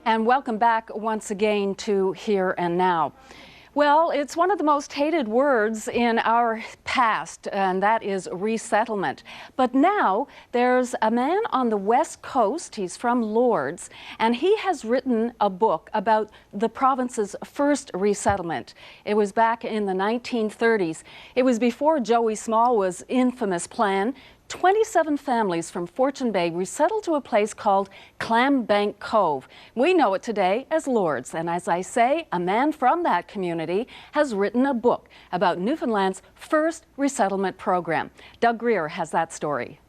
And welcome back once again to Here and Now. Well, it's one of the most hated words in our past, and that is resettlement. But now there's a man on the West Coast, he's from Lourdes, and he has written a book about the province's first resettlement. It was back in the 1930s. It was before Joey Smallwood's infamous plan. 27 families from Fortune Bay resettled to a place called Clambank Cove. We know it today as Lourdes, and as I say, a man from that community has written a book about Newfoundland's first resettlement program. Doug Greer has that story.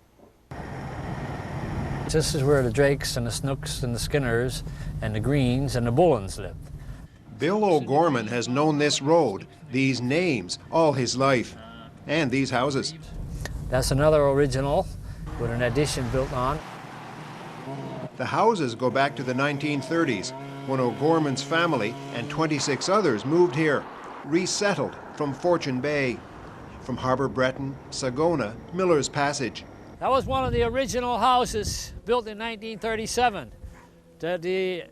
This is where the Drakes and the Snooks and the Skinners and the Greens and the Bullens lived. Bill O'Gorman has known this road, these names, all his life, and these houses. That's another original with an addition built on. The houses go back to the 1930s, when O'Gorman's family and 26 others moved here, resettled from Fortune Bay, from Harbour Breton, Sagona, Miller's Passage. That was one of the original houses built in 1937. The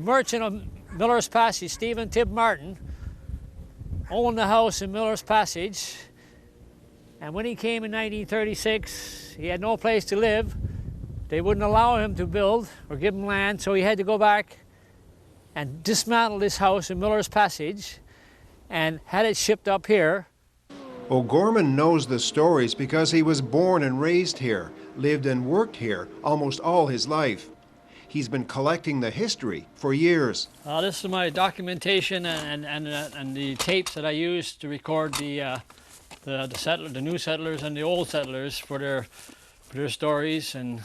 merchant of Miller's Passage, Stephen Tib Martin, owned the house in Miller's Passage. And when he came in 1936, he had no place to live. They wouldn't allow him to build or give him land, so he had to go back and dismantle this house in Miller's Passage and had it shipped up here. O'Gorman knows the stories because he was born and raised here, lived and worked here almost all his life. He's been collecting the history for years. This is my documentation and the tapes that I used to record the new settlers and the old settlers for their stories and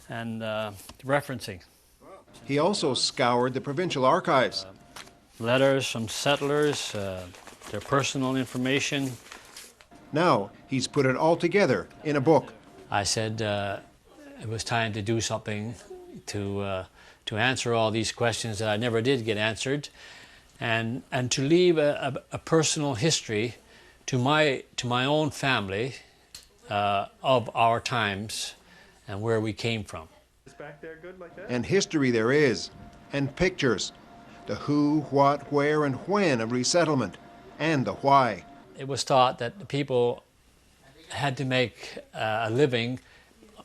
referencing. He also scoured the provincial archives. Letters from settlers, their personal information. Now he's put it all together in a book. I said it was time to do something to answer all these questions that I never did get answered, and to leave a personal history to my own family of our times and where we came from. Is back there good like that? And history there is, and pictures. The who, what, where, and when of resettlement, and the why. It was thought that the people had to make a living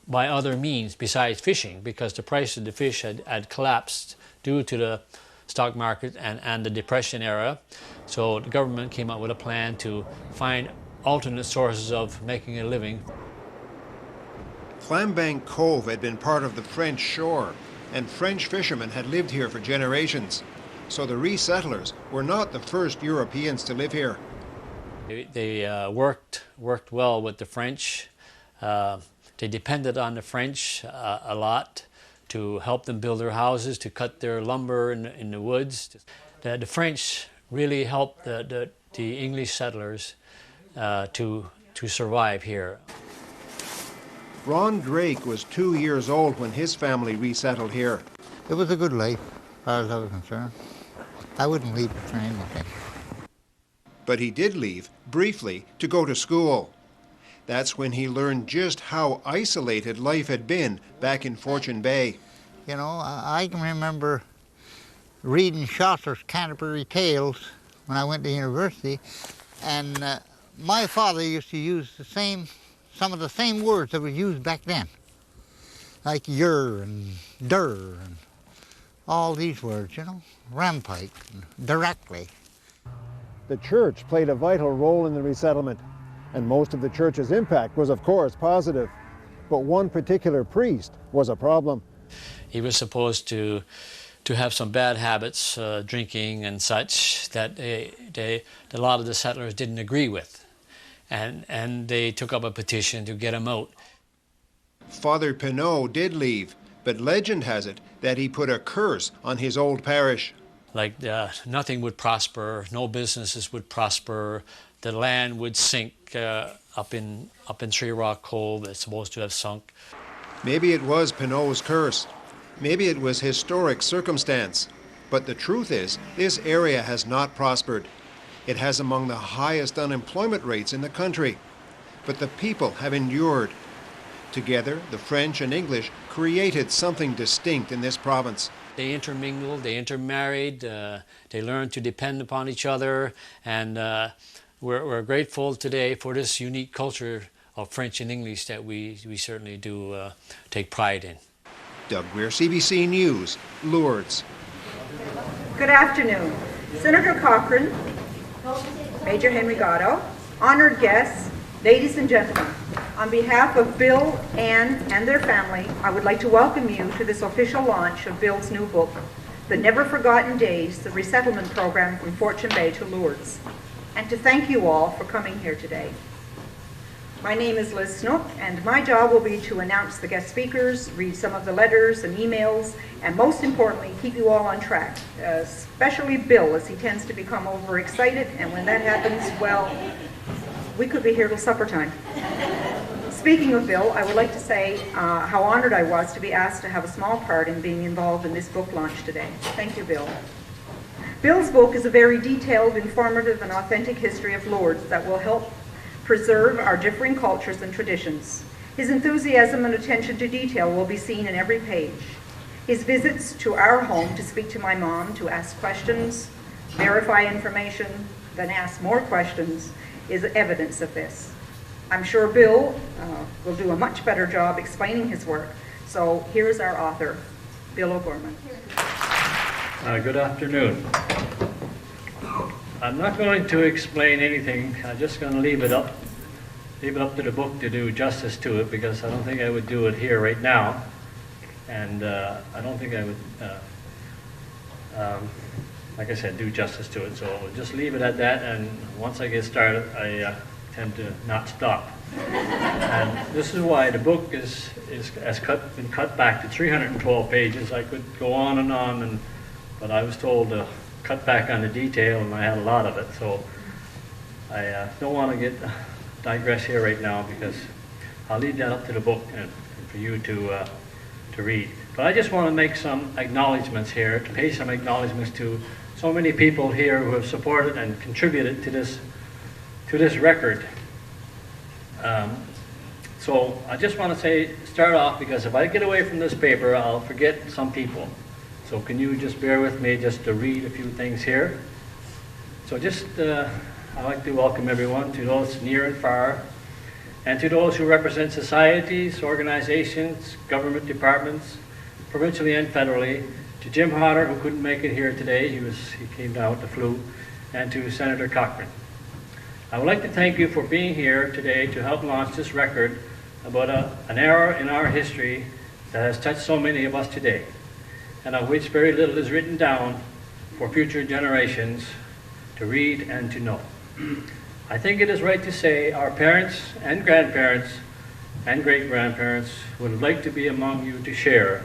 by other means besides fishing, because the price of the fish had collapsed due to the stock market and the Depression era. So the government came up with a plan to find alternate sources of making a living. Clambank Cove had been part of the French shore, and French fishermen had lived here for generations. So the resettlers were not the first Europeans to live here. They worked well with the French. They depended on the French a lot to help them build their houses, to cut their lumber in the woods. The French really helped the English settlers to survive here. Ron Drake was 2 years old when his family resettled here. It was a good life, as far as I was concerned. I wouldn't leave it for anything. But he did leave, briefly, to go to school. That's when he learned just how isolated life had been back in Fortune Bay. You know, I can remember reading Chaucer's Canterbury Tales when I went to university, and my father used to use some of the same words that were used back then, like yer and der and all these words, you know, rampike and directly. The church played a vital role in the resettlement, and most of the church's impact was, of course, positive. But one particular priest was a problem. He was supposed to have some bad habits, drinking and such, that a lot of the settlers didn't agree with. And they took up a petition to get him out. Father Pinot did leave, but legend has it that he put a curse on his old parish. Like nothing would prosper, no businesses would prosper, the land would sink up in Tree Rock Cove. It's supposed to have sunk. Maybe it was Pinot's curse. Maybe it was historic circumstance. But the truth is, this area has not prospered. It has among the highest unemployment rates in the country. But the people have endured. Together, the French and English created something distinct in this province. They intermingled, they intermarried, they learned to depend upon each other, and we're grateful today for this unique culture of French and English that we certainly do take pride in. Doug Greer, CBC News, Lourdes. Good afternoon. Senator Cochrane, Major Henry Gatto, honored guests, ladies and gentlemen, on behalf of Bill, Ann, and their family, I would like to welcome you to this official launch of Bill's new book, The Never Forgotten Days, the Resettlement Program from Fortune Bay to Lourdes, and to thank you all for coming here today. My name is Liz Snook, and my job will be to announce the guest speakers, read some of the letters and emails, and most importantly, keep you all on track, especially Bill, as he tends to become overexcited, and when that happens, well, we could be here till supper time. Speaking of Bill, I would like to say how honored I was to be asked to have a small part in being involved in this book launch today. Thank you, Bill. Bill's book is a very detailed, informative, and authentic history of Lourdes that will help preserve our differing cultures and traditions. His enthusiasm and attention to detail will be seen in every page. His visits to our home to speak to my mom, to ask questions, verify information, then ask more questions, is evidence of this. I'm sure Bill will do a much better job explaining his work. So here's our author, Bill O'Gorman. Good afternoon. I'm not going to explain anything. I'm just going to leave it up to the book to do justice to it, because I don't think I would do it here right now, and I don't think I would, like I said, do justice to it. So we'll just leave it at that, and once I get started, I tend to not stop. And this is why the book has been cut back to 312 pages. I could go on, but I was told to cut back on the detail, and I had a lot of it, so I don't want to digress here right now, because I'll leave that up to the book and for you to read. But I just want to make some acknowledgments here, to pay some acknowledgments to so many people here who have supported and contributed to this record. So I just want to start off, because if I get away from this paper, I'll forget some people. So can you just bear with me just to read a few things here? So I'd like to welcome everyone, to those near and far, and to those who represent societies, organizations, government departments, provincially and federally, to Jim Hodder, who couldn't make it here today, he came down with the flu, and to Senator Cochrane. I would like to thank you for being here today to help launch this record about an era in our history that has touched so many of us today, and of which very little is written down for future generations to read and to know. I think it is right to say our parents and grandparents and great-grandparents would like to be among you to share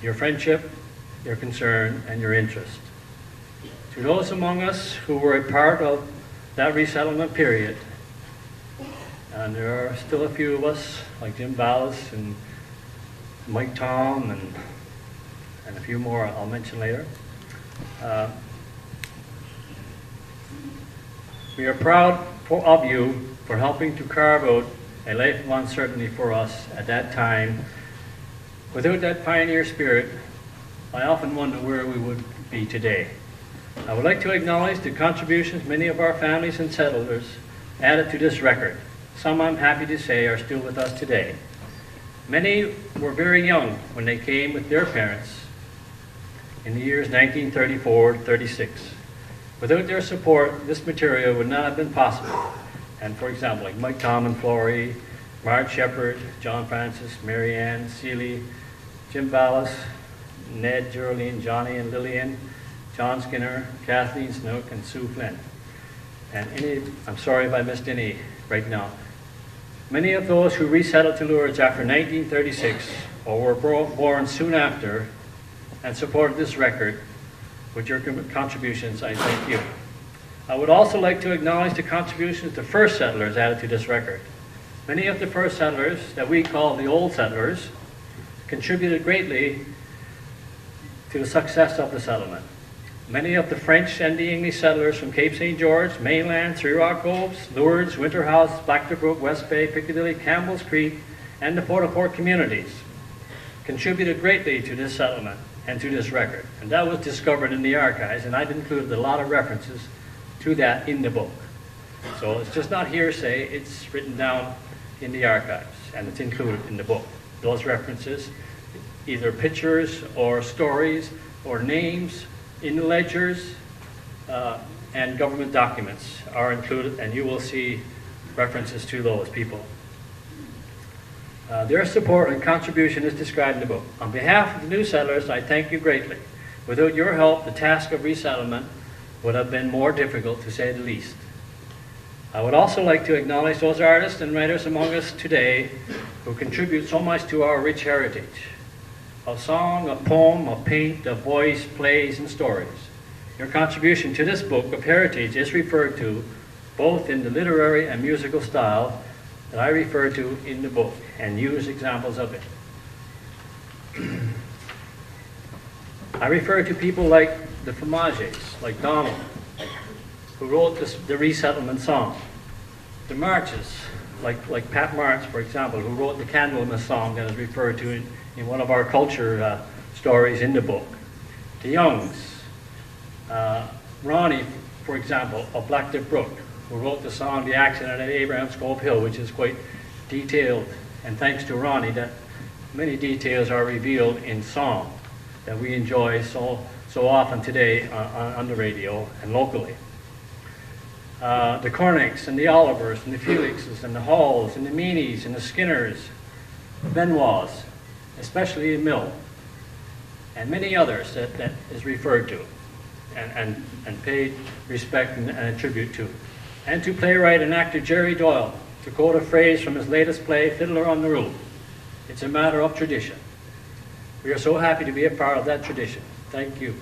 your friendship, your concern, and your interest. To those among us who were a part of that resettlement period, and there are still a few of us, like Jim Ballas and Mike Tom and a few more I'll mention later. We are proud of you for helping to carve out a life of uncertainty for us at that time. Without that pioneer spirit, I often wonder where we would be today. I would like to acknowledge the contributions many of our families and settlers added to this record. Some, I'm happy to say, are still with us today. Many were very young when they came with their parents in the years 1934 to 36. Without their support, this material would not have been possible. And for example, like Mike Tom and Flory, Marge Shepard, John Francis, Mary Ann, Seeley, Jim Ballas, Ned, Geraldine, Johnny and Lillian, John Skinner, Kathleen Snook, and Sue Flynn. And I'm sorry if I missed any right now. Many of those who resettled to Lourdes after 1936 or were born soon after and supported this record, with your contributions, I thank you. I would also like to acknowledge the contributions the first settlers added to this record. Many of the first settlers, that we call the old settlers, contributed greatly to the success of the settlement. Many of the French and the English settlers from Cape St. George, mainland, Three Rock Coves, Lourdes, Winter House, Blackfoot Brook, West Bay, Piccadilly, Campbell's Creek, and the Port-au-Port communities contributed greatly to this settlement and to this record. And that was discovered in the archives, and I've included a lot of references to that in the book. So it's just not hearsay, it's written down in the archives, and it's included in the book. Those references, either pictures or stories or names in the ledgers and government documents are included, and you will see references to those people. Their support and contribution is described in the book. On behalf of the new settlers, I thank you greatly. Without your help, the task of resettlement would have been more difficult, to say the least. I would also like to acknowledge those artists and writers among us today who contribute so much to our rich heritage of song, of poem, of paint, of voice, plays, and stories. Your contribution to this book of heritage is referred to both in the literary and musical style that I refer to in the book and use examples of it. I refer to people like the Fromages, like Donald, who wrote the resettlement song. The Marches, like Pat March, for example, who wrote the Candlemas song that is referred to in one of our culture stories in the book. The Youngs, Ronnie, for example, of Blackdip Brook, who wrote the song The Accident at Abraham Scope Hill, which is quite detailed. And thanks to Ronnie, that many details are revealed in song that we enjoy so often today on the radio and locally. The Cornicks and the Olivers and the Felixes and the Halls and the Meanies and the Skinners, Benoits, especially in Mill, and many others that is referred to and paid respect and a tribute to. And to playwright and actor Jerry Doyle, to quote a phrase from his latest play, Fiddler on the Roof, it's a matter of tradition. We are so happy to be a part of that tradition. Thank you.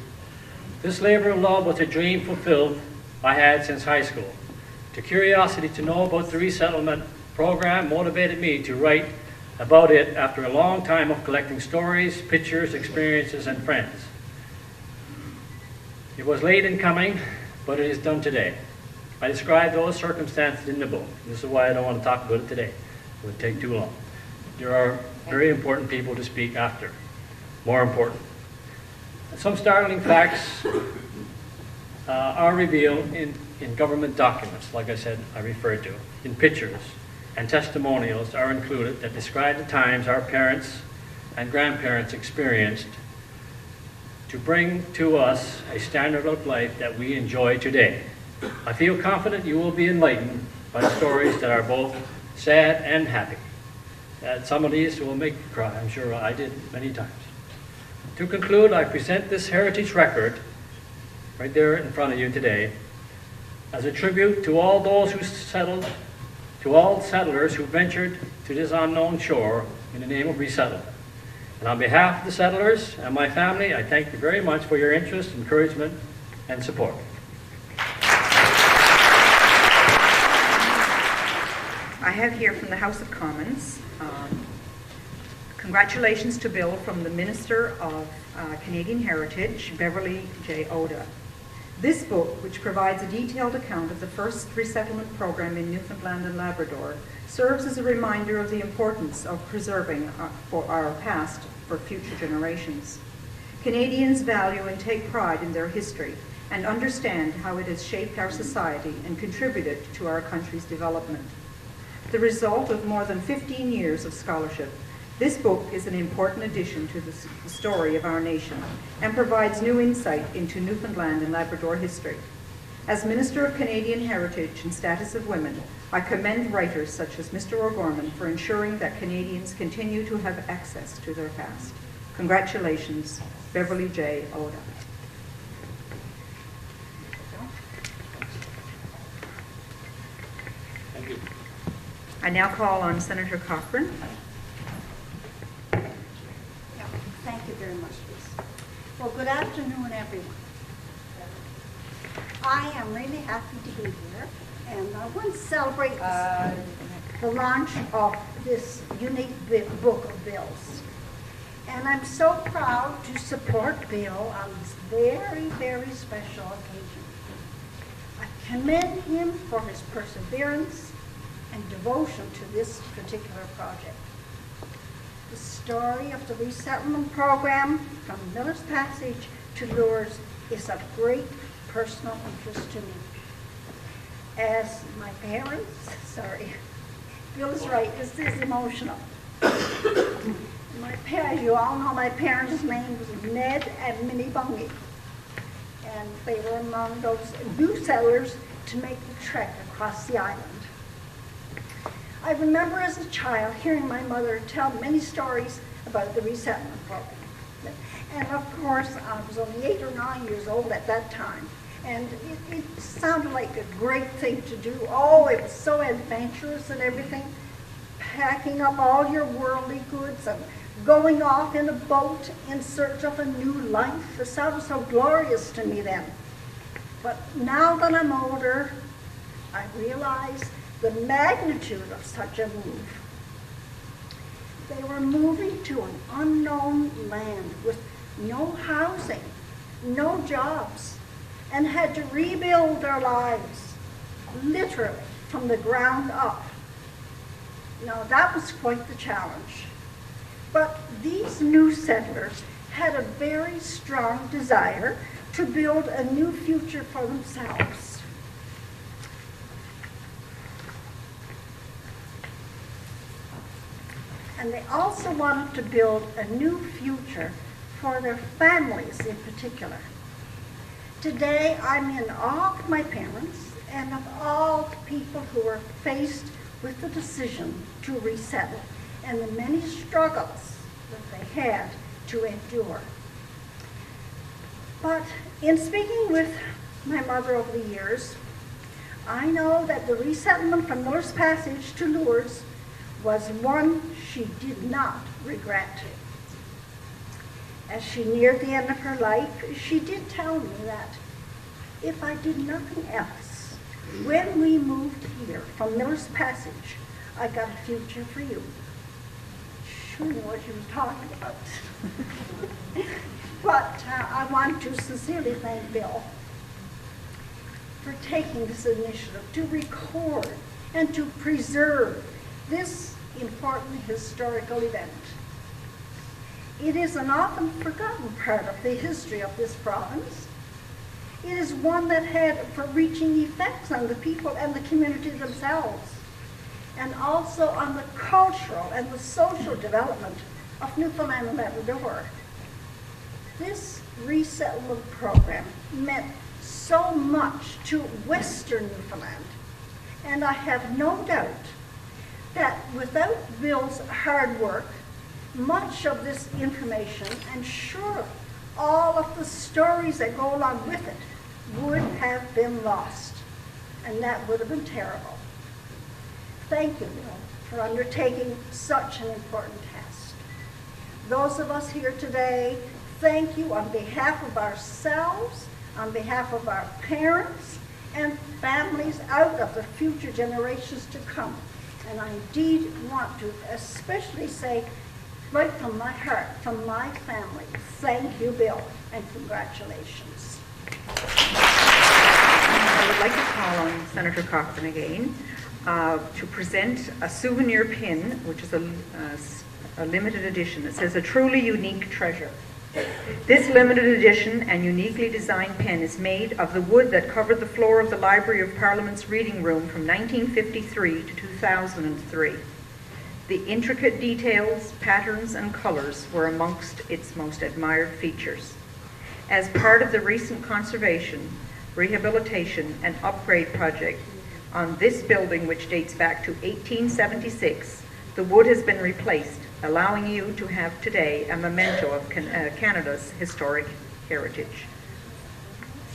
This labor of love was a dream fulfilled I had since high school. The curiosity to know about the resettlement program motivated me to write about it after a long time of collecting stories, pictures, experiences, and friends. It was late in coming, but it is done today. I describe those circumstances in the book. This is why I don't want to talk about it today. It would take too long. There are very important people to speak after. More important. Some startling facts are revealed in government documents, like I said, I referred to, in pictures, and testimonials are included that describe the times our parents and grandparents experienced to bring to us a standard of life that we enjoy today. I feel confident you will be enlightened by the stories that are both sad and happy. Some of these will make you cry, I'm sure I did many times. To conclude, I present this heritage record, right there in front of you today, as a tribute to all those who settled, to all settlers who ventured to this unknown shore in the name of resettlement. And on behalf of the settlers and my family, I thank you very much for your interest, encouragement, and support. I have here from the House of Commons, congratulations to Bill from the Minister of Canadian Heritage, Beverly J. Oda. This book, which provides a detailed account of the first resettlement program in Newfoundland and Labrador, serves as a reminder of the importance of preserving our past for future generations. Canadians value and take pride in their history and understand how it has shaped our society and contributed to our country's development. The result of more than 15 years of scholarship, this book is an important addition to the story of our nation and provides new insight into Newfoundland and Labrador history. As Minister of Canadian Heritage and Status of Women, I commend writers such as Mr. O'Gorman for ensuring that Canadians continue to have access to their past. Congratulations, Beverly J. Oda. Thank you. I now call on Senator Cochrane. Thank you very much, Lisa. Well, good afternoon, everyone. I am really happy to be here, and I want to celebrate the launch of this unique book of Bill's. And I'm so proud to support Bill on this very, very special occasion. I commend him for his perseverance and devotion to this particular project. The story of the resettlement program from Miller's Passage to Lourdes is of great personal interest to me. As my parents, sorry, Bill is right, this is emotional. My parents, you all know my parents' names was Ned and Minnie Bungie. And they were among those new settlers to make the trek across the island. I remember as a child hearing my mother tell many stories about the resettlement program. And of course, I was only 8 or 9 years old at that time. And it sounded like a great thing to do. Oh, it was so adventurous and everything. Packing up all your worldly goods and going off in a boat in search of a new life. It sounded so glorious to me then. But now that I'm older, I realize the magnitude of such a move. They were moving to an unknown land with no housing, no jobs, and had to rebuild their lives, literally, from the ground up. Now, that was quite the challenge. But these new settlers had a very strong desire to build a new future for themselves. And they also wanted to build a new future for their families in particular. Today, I'm in awe of my parents and of all the people who were faced with the decision to resettle and the many struggles that they had to endure. But in speaking with my mother over the years, I know that the resettlement from Miller's Passage to Lourdes was one she did not regret. As she neared the end of her life, she did tell me that if I did nothing else, when we moved here from Miller's Passage, I got a future for you. Sure knew what she was talking about. But I want to sincerely thank Bill for taking this initiative to record and to preserve this important historical event. It is an often forgotten part of the history of this province. It is one that had far-reaching effects on the people and the community themselves, and also on the cultural and the social development of Newfoundland and Labrador. This resettlement program meant so much to Western Newfoundland, and I have no doubt that without Bill's hard work, much of this information, and surely all of the stories that go along with it, would have been lost, and that would have been terrible. Thank you, Bill, for undertaking such an important task. Those of us here today, thank you on behalf of ourselves, on behalf of our parents, and families out of the future generations to come. And I indeed want to especially say, right from my heart, from my family, thank you, Bill, and congratulations. I would like to call on Senator Cochrane again to present a souvenir pin, which is a limited edition. It says, "A truly unique treasure." This limited edition and uniquely designed pen is made of the wood that covered the floor of the Library of Parliament's reading room from 1953 to 2003. The intricate details, patterns, and colors were amongst its most admired features. As part of the recent conservation, rehabilitation, and upgrade project on this building, which dates back to 1876, the wood has been replaced, allowing you to have today a memento of Canada's historic heritage.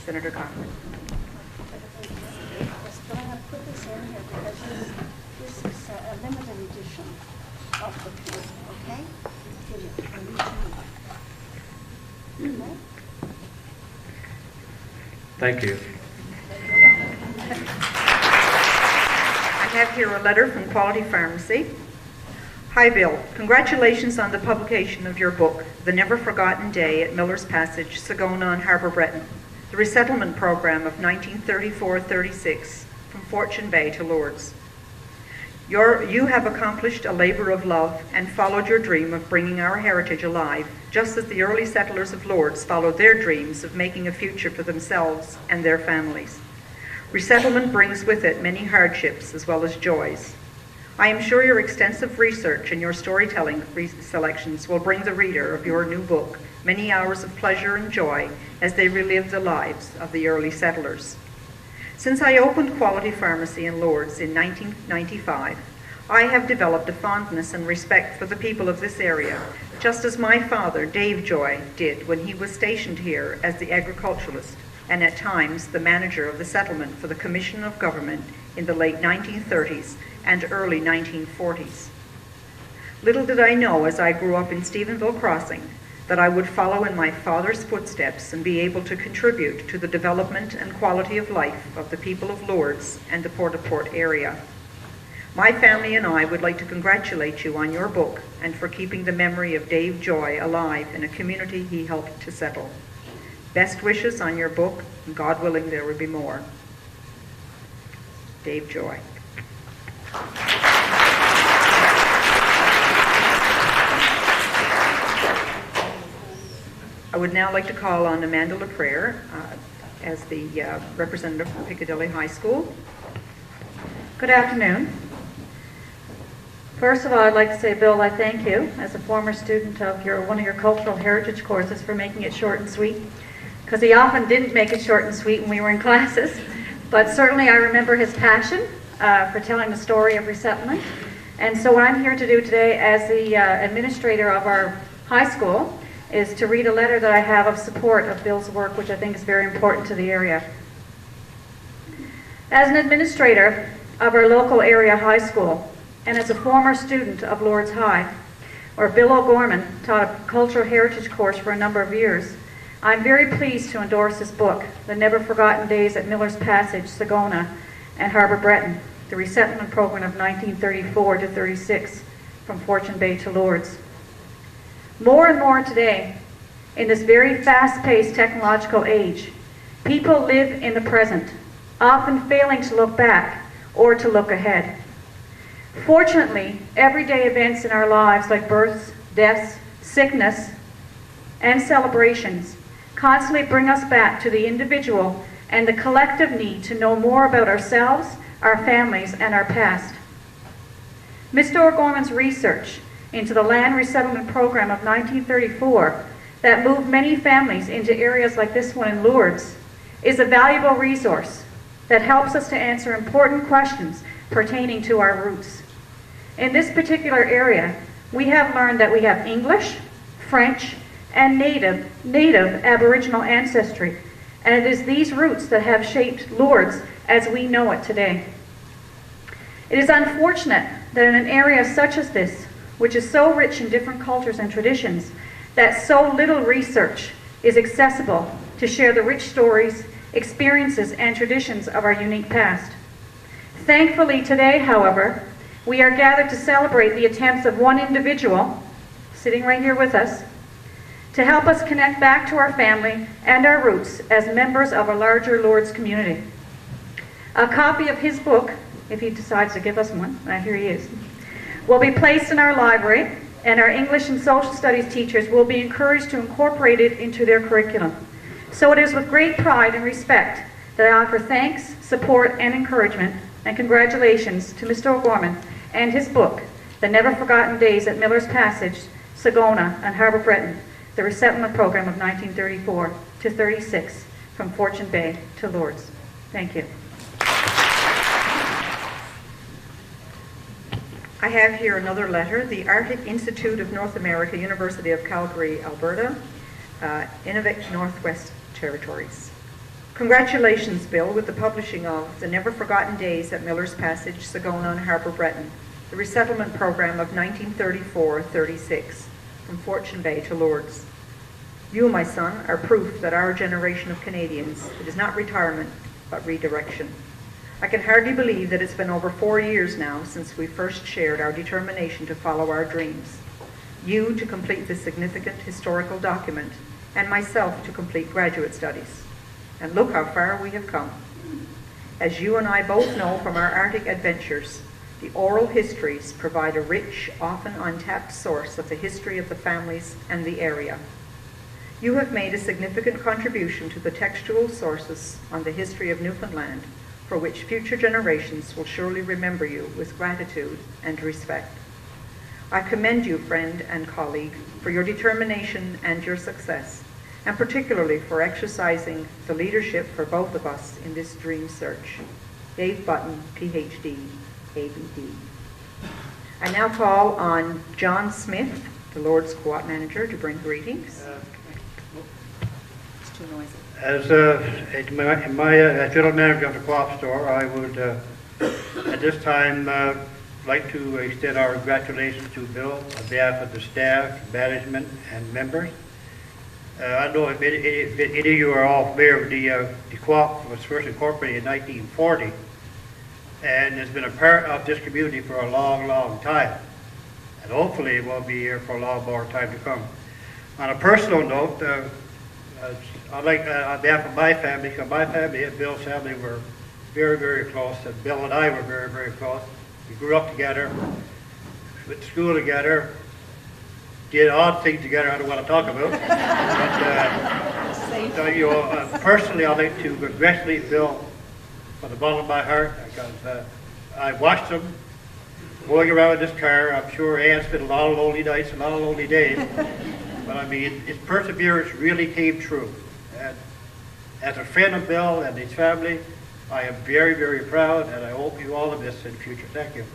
Senator Cochrane. I'm going to put this in here because this is a limited edition of the pin, okay? Okay? Thank you. I have here a letter from Quality Pharmacy. Hi, Bill. Congratulations on the publication of your book, The Never Forgotten Day at Miller's Passage, Sagona and Harbour Breton, the resettlement program of 1934-36 from Fortune Bay to Lourdes. You have accomplished a labor of love and followed your dream of bringing our heritage alive, just as the early settlers of Lourdes followed their dreams of making a future for themselves and their families. Resettlement brings with it many hardships as well as joys. I am sure your extensive research and your storytelling selections will bring the reader of your new book many hours of pleasure and joy as they relive the lives of the early settlers. Since I opened Quality Pharmacy in Lourdes in 1995, I have developed a fondness and respect for the people of this area, just as my father, Dave Joy, did when he was stationed here as the agriculturalist and at times the manager of the settlement for the Commission of Government in the late 1930s and early 1940s. Little did I know as I grew up in Stephenville Crossing that I would follow in my father's footsteps and be able to contribute to the development and quality of life of the people of Lourdes and the Port-au-Port area. My family and I would like to congratulate you on your book and for keeping the memory of Dave Joy alive in a community he helped to settle. Best wishes on your book, and God willing there will be more. Dave Joy. I would now like to call on Amanda LaPrere as the representative from Piccadilly High School. Good afternoon. First of all, I'd like to say, Bill, I thank you as a former student of one of your cultural heritage courses for making it short and sweet, because he often didn't make it short and sweet when we were in classes, but certainly I remember his passion for telling the story of resettlement. And so what I'm here to do today as the administrator of our high school is to read a letter that I have of support of Bill's work, which I think is very important to the area. As an administrator of our local area high school, and as a former student of Lourdes High, where Bill O'Gorman taught a cultural heritage course for a number of years, I'm very pleased to endorse his book, The Never Forgotten Days at Miller's Passage, Sagona, and Harbour Breton, the resettlement program of 1934 to 36, from Fortune Bay to Lourdes. More and more today, in this very fast-paced technological age, people live in the present, often failing to look back or to look ahead. Fortunately, everyday events in our lives like births, deaths, sickness, and celebrations constantly bring us back to the individual and the collective need to know more about ourselves, our families, and our past. Mr. O'Gorman's research into the land resettlement program of 1934 that moved many families into areas like this one in Lourdes is a valuable resource that helps us to answer important questions pertaining to our roots. In this particular area, we have learned that we have English, French, and native Aboriginal ancestry, and it is these roots that have shaped Lourdes as we know it today. It is unfortunate that in an area such as this, which is so rich in different cultures and traditions, that so little research is accessible to share the rich stories, experiences, and traditions of our unique past. Thankfully today, however, we are gathered to celebrate the attempts of one individual, sitting right here with us, to help us connect back to our family and our roots as members of a larger Lourdes community. A copy of his book, if he decides to give us one, here he is, will be placed in our library, and our English and social studies teachers will be encouraged to incorporate it into their curriculum. So it is with great pride and respect that I offer thanks, support, and encouragement, and congratulations to Mr. O'Gorman and his book, The Never Forgotten Days at Miller's Passage, Sagona, and Harbour Breton, the resettlement program of 1934 to 36, from Fortune Bay to Lourdes. Thank you. I have here another letter, the Arctic Institute of North America, University of Calgary, Alberta, Inuvik Northwest Territories. Congratulations, Bill, with the publishing of The Never Forgotten Days at Miller's Passage, Sagona, and Harbour Breton, the resettlement program of 1934-36, from Fortune Bay to Lourdes. You, my son, are proof that our generation of Canadians, it is not retirement, but redirection. I can hardly believe that it's been over 4 years now since we first shared our determination to follow our dreams. You to complete this significant historical document, and myself to complete graduate studies. And look how far we have come. As you and I both know from our Arctic adventures, The oral histories provide a rich, often untapped source of the history of the families and the area. You have made a significant contribution to the textual sources on the history of Newfoundland, for which future generations will surely remember you with gratitude and respect. I commend you, friend and colleague, for your determination and your success, and particularly for exercising the leadership for both of us in this dream search. Dave Button, PhD, ABD. I now call on John Smith, the Lord's Co-op Manager, to bring greetings. It's too noisy. As my general manager of the co-op store, I would at this time like to extend our congratulations to Bill on behalf of the staff, management, and members. I don't know if any of you are all familiar with the co-op was first incorporated in 1940, and has been a part of this community for a long, long time. And hopefully it will be here for a long more time to come. On a personal note, I'd like, on behalf of my family, because my family and Bill's family were very, very close, and Bill and I were very, very close. We grew up together, went to school together, did odd things together I don't want to talk about. But, so, personally, I'd like to congratulate Bill from the bottom of my heart, because I watched him going around in this car. I'm sure Ann spent a lot of lonely nights, a lot of lonely days. But I mean, his perseverance really came true. And as a friend of Bill and his family, I am very, very proud, and I hope you all of this in the future. Thank you.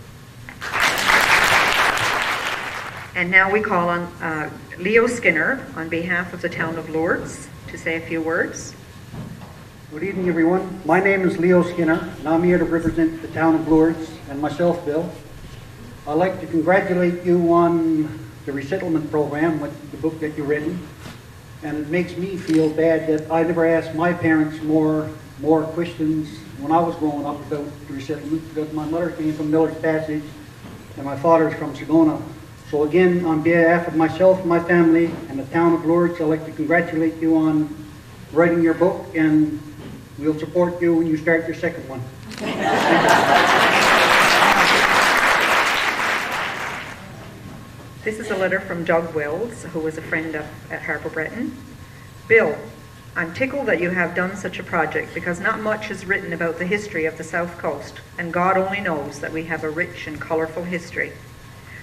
And now we call on Leo Skinner on behalf of the town of Lourdes to say a few words. Good evening, everyone. My name is Leo Skinner, and I'm here to represent the town of Lourdes and myself, Bill. I'd like to congratulate you on the resettlement program with the book that you've written. And it makes me feel bad that I never asked my parents more questions when I was growing up about the resettlement, because my mother came from Miller's Passage and my father's from Sagona. So again, on behalf of myself, my family, and the town of Lourdes, I'd like to congratulate you on writing your book, and we'll support you when you start your second one. This is a letter from Doug Wells, who was a friend at Harper Breton. Bill, I'm tickled that you have done such a project, because not much is written about the history of the South Coast, and God only knows that we have a rich and colorful history.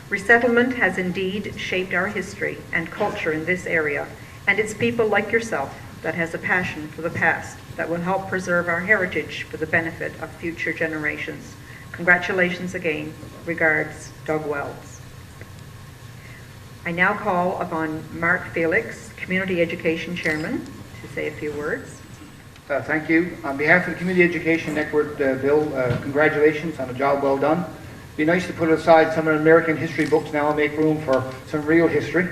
Resettlement has indeed shaped our history and culture in this area, and it's people like yourself that has a passion for the past that will help preserve our heritage for the benefit of future generations. Congratulations again. Regards, Doug Wells. I now call upon Mark Felix, Community Education Chairman, to say a few words. Thank you. On behalf of the Community Education Network, Bill, congratulations on a job well done. It'd be nice to put aside some of the American history books now and make room for some real history.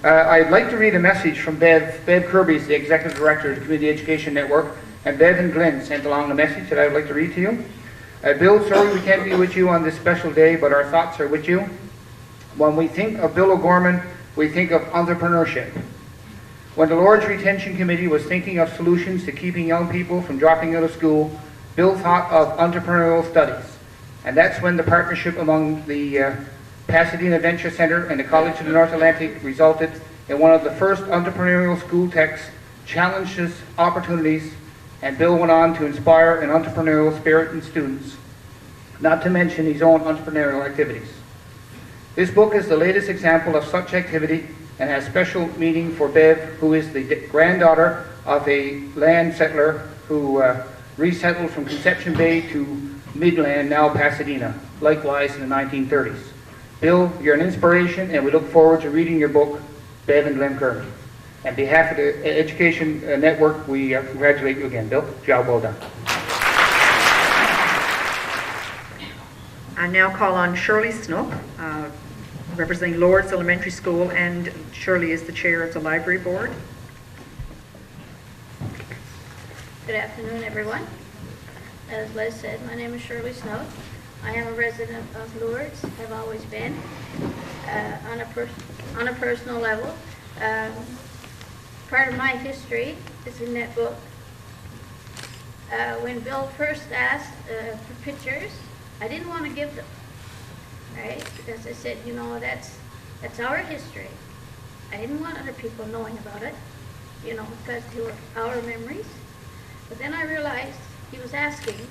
I'd like to read a message from Bev Kirby, the Executive Director of the Community Education Network, and Bev and Glenn sent along a message that I would like to read to you. Bill, sorry we can't be with you on this special day, but our thoughts are with you. When we think of Bill O'Gorman, we think of entrepreneurship. When the Lord's Retention Committee was thinking of solutions to keeping young people from dropping out of school, Bill thought of entrepreneurial studies. And that's when the partnership among the Pasadena Venture Center and the College of the North Atlantic resulted in one of the first entrepreneurial school texts, Challenges, Opportunities, and Bill went on to inspire an entrepreneurial spirit in students, not to mention his own entrepreneurial activities. This book is the latest example of such activity and has special meaning for Bev, who is the granddaughter of a land settler who resettled from Conception Bay to Midland, now Pasadena, likewise in the 1930s. Bill, you're an inspiration, and we look forward to reading your book, Bev and Glenn Kirby. On behalf of the Education Network, we congratulate you again, Bill. Job well done. I now call on Shirley Snook, representing Lourdes Elementary School, and Shirley is the chair of the library board. Good afternoon, everyone. As Les said, my name is Shirley Snook. I am a resident of Lourdes, have always been. On a personal level, part of my history is in that book. When Bill first asked for pictures, I didn't want to give right? Because I said, you know, that's our history. I didn't want other people knowing about it, you know, because they were our memories. But then I realized he was asking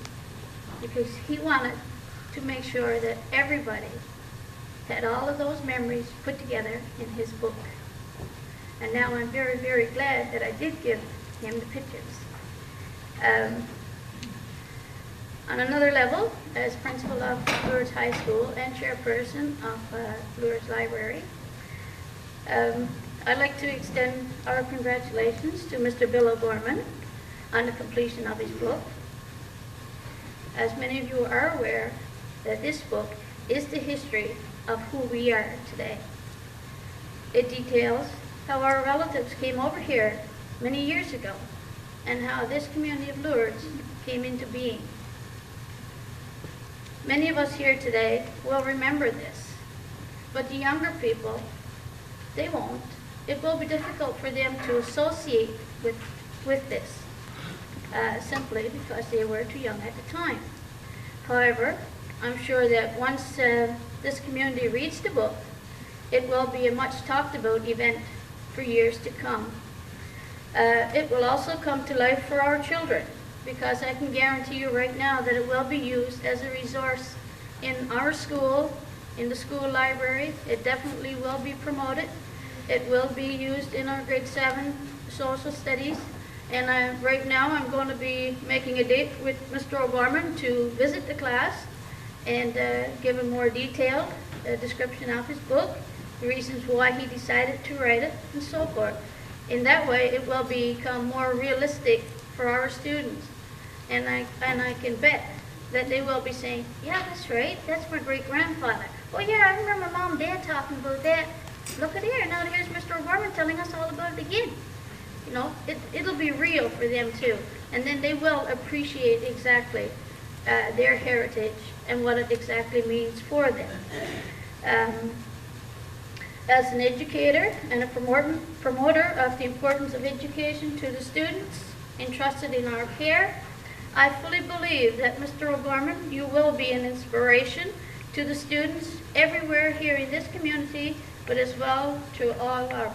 because he wanted to make sure that everybody had all of those memories put together in his book. And now I'm very, very glad that I did give him the pictures. On another level, as principal of Lourdes High School and chairperson of Lourdes Library, I'd like to extend our congratulations to Mr. Bill O'Gorman on the completion of his book. As many of you are aware, that this book is the history of who we are today. It details how our relatives came over here many years ago and how this community of Lourdes came into being. Many of us here today will remember this, but the younger people, they won't. It will be difficult for them to associate with this, simply because they were too young at the time. However, I'm sure that once this community reads the book, it will be a much talked about event for years to come. It will also come to life for our children, because I can guarantee you right now that it will be used as a resource in our school, in the school library. It definitely will be promoted. It will be used in our grade 7 social studies. And right now I'm going to be making a date with Mr. O'Gorman to visit the class and give a more detailed description of his book, the reasons why he decided to write it, and so forth. In that way, it will become more realistic for our students. And I can bet that they will be saying, yeah, that's right, that's my great-grandfather. Oh yeah, I remember Mom and Dad talking about that. Look at here, now here's Mr. O'Gorman telling us all about it again. You know, it'll be real for them too. And then they will appreciate exactly their heritage and what it exactly means for them. As an educator and a promoter of the importance of education to the students entrusted in our care, I fully believe that Mr. O'Gorman, you will be an inspiration to the students everywhere here in this community, but as well to all our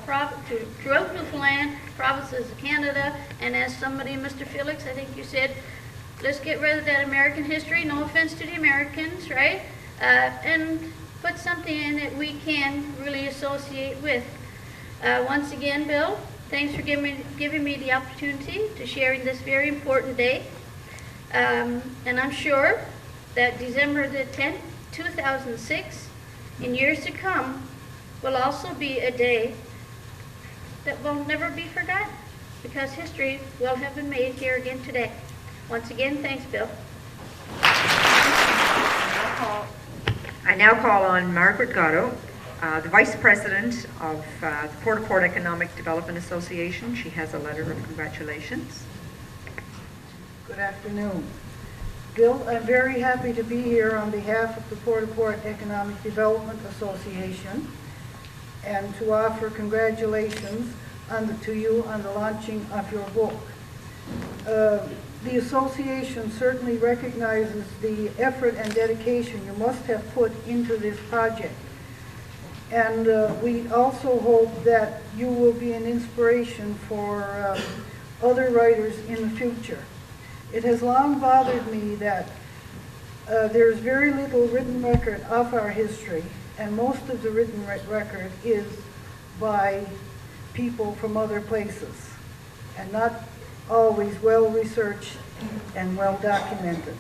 throughout Newfoundland, provinces of Canada, and as somebody, Mr. Felix, I think you said, let's get rid of that American history, no offense to the Americans, right? And put something in that we can really associate with. Once again, Bill, thanks for giving me the opportunity to share in this very important day. And I'm sure that December the 10th, 2006, in years to come, will also be a day that will never be forgotten, because history will have been made here again today. Once again, thanks, Bill. I now call on Margaret Gatto, the Vice President of the Port au Port Economic Development Association. She has a letter of congratulations. Good afternoon. Bill, I'm very happy to be here on behalf of the Port au Port Economic Development Association and to offer congratulations to you on the launching of your book. The association certainly recognizes the effort and dedication you must have put into this project. And we also hope that you will be an inspiration for other writers in the future. It has long bothered me that there's very little written record of our history, and most of the written record is by people from other places, and not always well researched and well documented.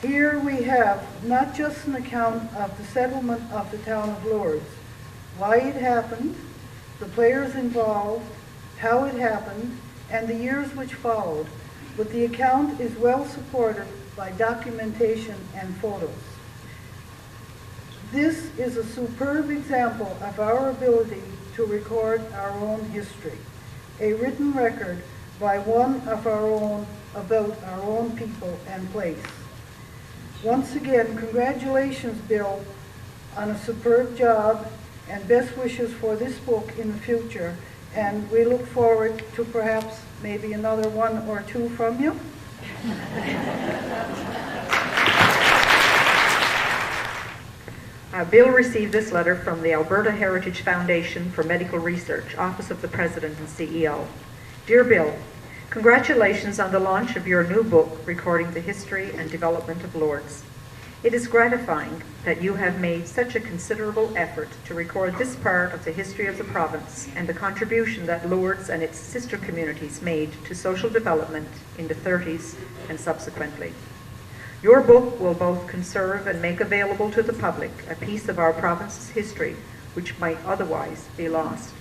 Here we have not just an account of the settlement of the town of Lourdes, why it happened, the players involved, how it happened, and the years which followed, but the account is well supported by documentation and photos. This is a superb example of our ability to record our own history, a written record by one of our own about our own people and place. Once again, congratulations, Bill, on a superb job, and best wishes for this book in the future. And we look forward to perhaps maybe another one or two from you. Bill received this letter from the Alberta Heritage Foundation for Medical Research, Office of the President and CEO. Dear Bill, congratulations on the launch of your new book recording the history and development of Lourdes. It is gratifying that you have made such a considerable effort to record this part of the history of the province and the contribution that Lourdes and its sister communities made to social development in the 30s and subsequently. Your book will both conserve and make available to the public a piece of our province's history which might otherwise be lost.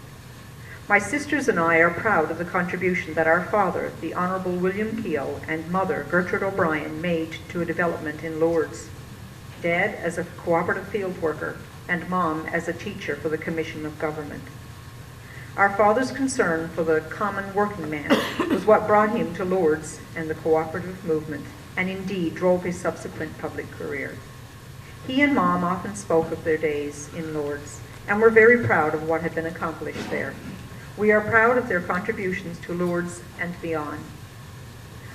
My sisters and I are proud of the contribution that our father, the Honourable William Keogh, and mother, Gertrude O'Brien, made to a development in Lourdes. Dad as a cooperative field worker, and Mom as a teacher for the Commission of Government. Our father's concern for the common working man was what brought him to Lourdes and the cooperative movement, and indeed drove his subsequent public career. He and Mom often spoke of their days in Lourdes, and were very proud of what had been accomplished there. We are proud of their contributions to Lourdes and beyond.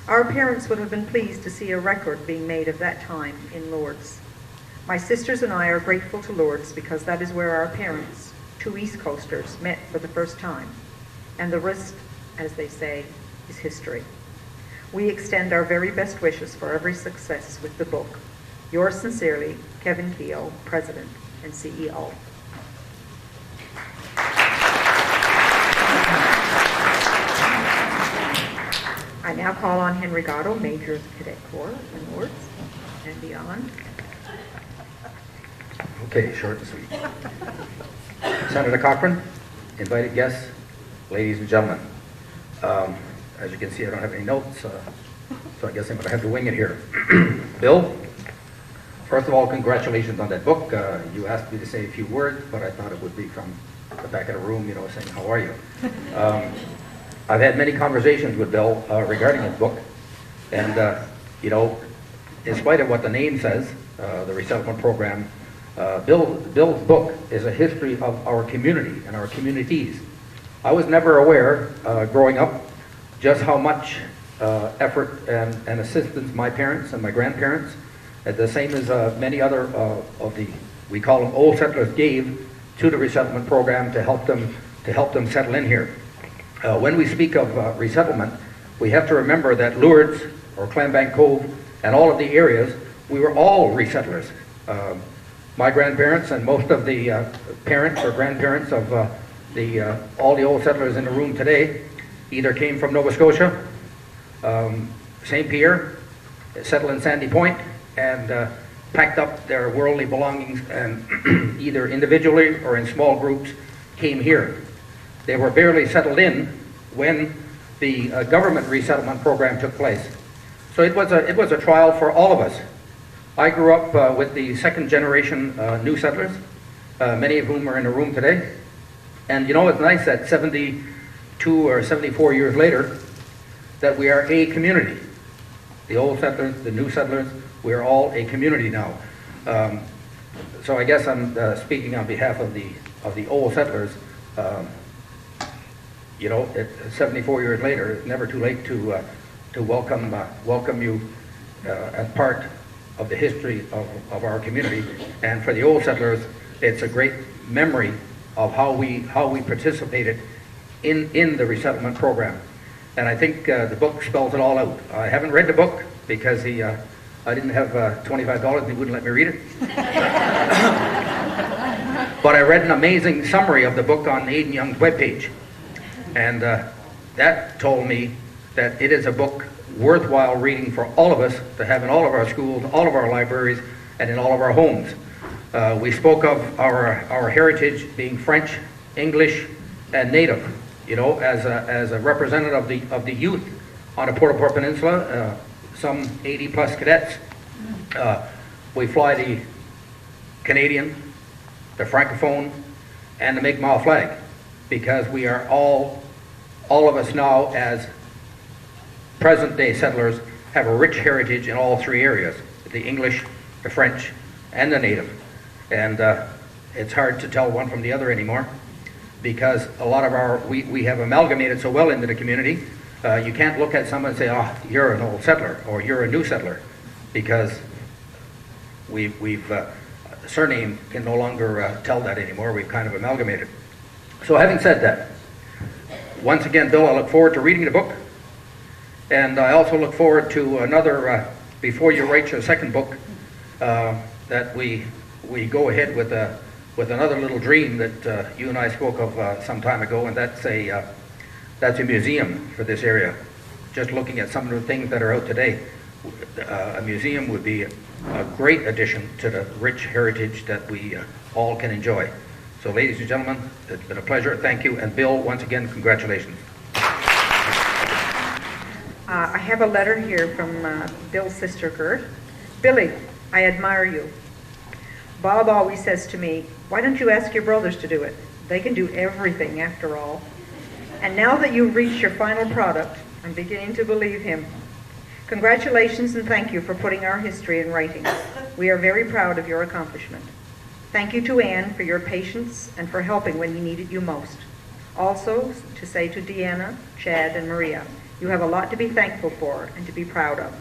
Our parents would have been pleased to see a record being made of that time in Lourdes. My sisters and I are grateful to Lourdes because that is where our parents, two East Coasters, met for the first time. And the rest, as they say, is history. We extend our very best wishes for every success with the book. Yours sincerely, Kevin Keogh, President and CEO. I now call on Henry Gatto, Major of the Cadet Corps in Lourdes and beyond. Okay, short and sweet. Senator Cochrane, invited guests, ladies and gentlemen. As you can see, I don't have any notes, so I guess I'm going to have to wing it here. Bill, first of all, congratulations on that book. You asked me to say a few words, but I thought it would be from the back of the room, saying, how are you? I've had many conversations with Bill regarding his book, and, in spite of what the name says, the resettlement program, Bill's book is a history of our community and our communities. I was never aware, growing up, just how much effort and assistance my parents and my grandparents, the same as many other of the, we call them old settlers, gave to the resettlement program to help them settle in here. When we speak of resettlement, we have to remember that Lourdes or Clambank Cove and all of the areas, we were all resettlers. My grandparents and most of the parents or grandparents of all the old settlers in the room today either came from Nova Scotia, St. Pierre, settled in Sandy Point, and packed up their worldly belongings and either individually or in small groups came here. They were barely settled in when the government resettlement program took place. So it was a trial for all of us. I grew up with the second generation new settlers, many of whom are in the room today. And it's nice that 72 or 74 years later, that we are a community. The old settlers, the new settlers, we're all a community now. So I guess I'm speaking on behalf of the old settlers. 74 years later, it's never too late to welcome you as part of the history of our community. And for the old settlers, it's a great memory of how we participated in the resettlement program. And I think the book spells it all out. I haven't read the book because I didn't have $25 and he wouldn't let me read it. But I read an amazing summary of the book on Aidan Young's webpage. And that told me that it is a book worthwhile reading for all of us to have in all of our schools, all of our libraries, and in all of our homes. We spoke of our heritage being French, English, and Native. As a representative of the youth on the Port-au-Port Peninsula, some 80 plus cadets, we fly the Canadian, the Francophone, and the Mi'kmaq flag, because we are all of us now as present-day settlers have a rich heritage in all three areas, the English, the French, and the Native. And it's hard to tell one from the other anymore, because a lot of we have amalgamated so well into the community. You can't look at someone and say, oh, you're an old settler, or you're a new settler, because we've surname can no longer tell that anymore. We've kind of amalgamated. So having said that, once again, Bill, I look forward to reading the book. And I also look forward to another, before you write your second book, that we go ahead with another little dream that you and I spoke of some time ago, and that's a museum for this area. Just looking at some of the things that are out today, a museum would be a great addition to the rich heritage that we all can enjoy. So ladies and gentlemen, it's been a pleasure. Thank you. And Bill, once again, congratulations. I have a letter here from Bill's sister, Gert. Billy, I admire you. Bob always says to me, why don't you ask your brothers to do it? They can do everything after all. And now that you've reached your final product, I'm beginning to believe him. Congratulations and thank you for putting our history in writing. We are very proud of your accomplishment. Thank you to Anne for your patience and for helping when he needed you most. Also, to say to Deanna, Chad, and Maria, you have a lot to be thankful for and to be proud of.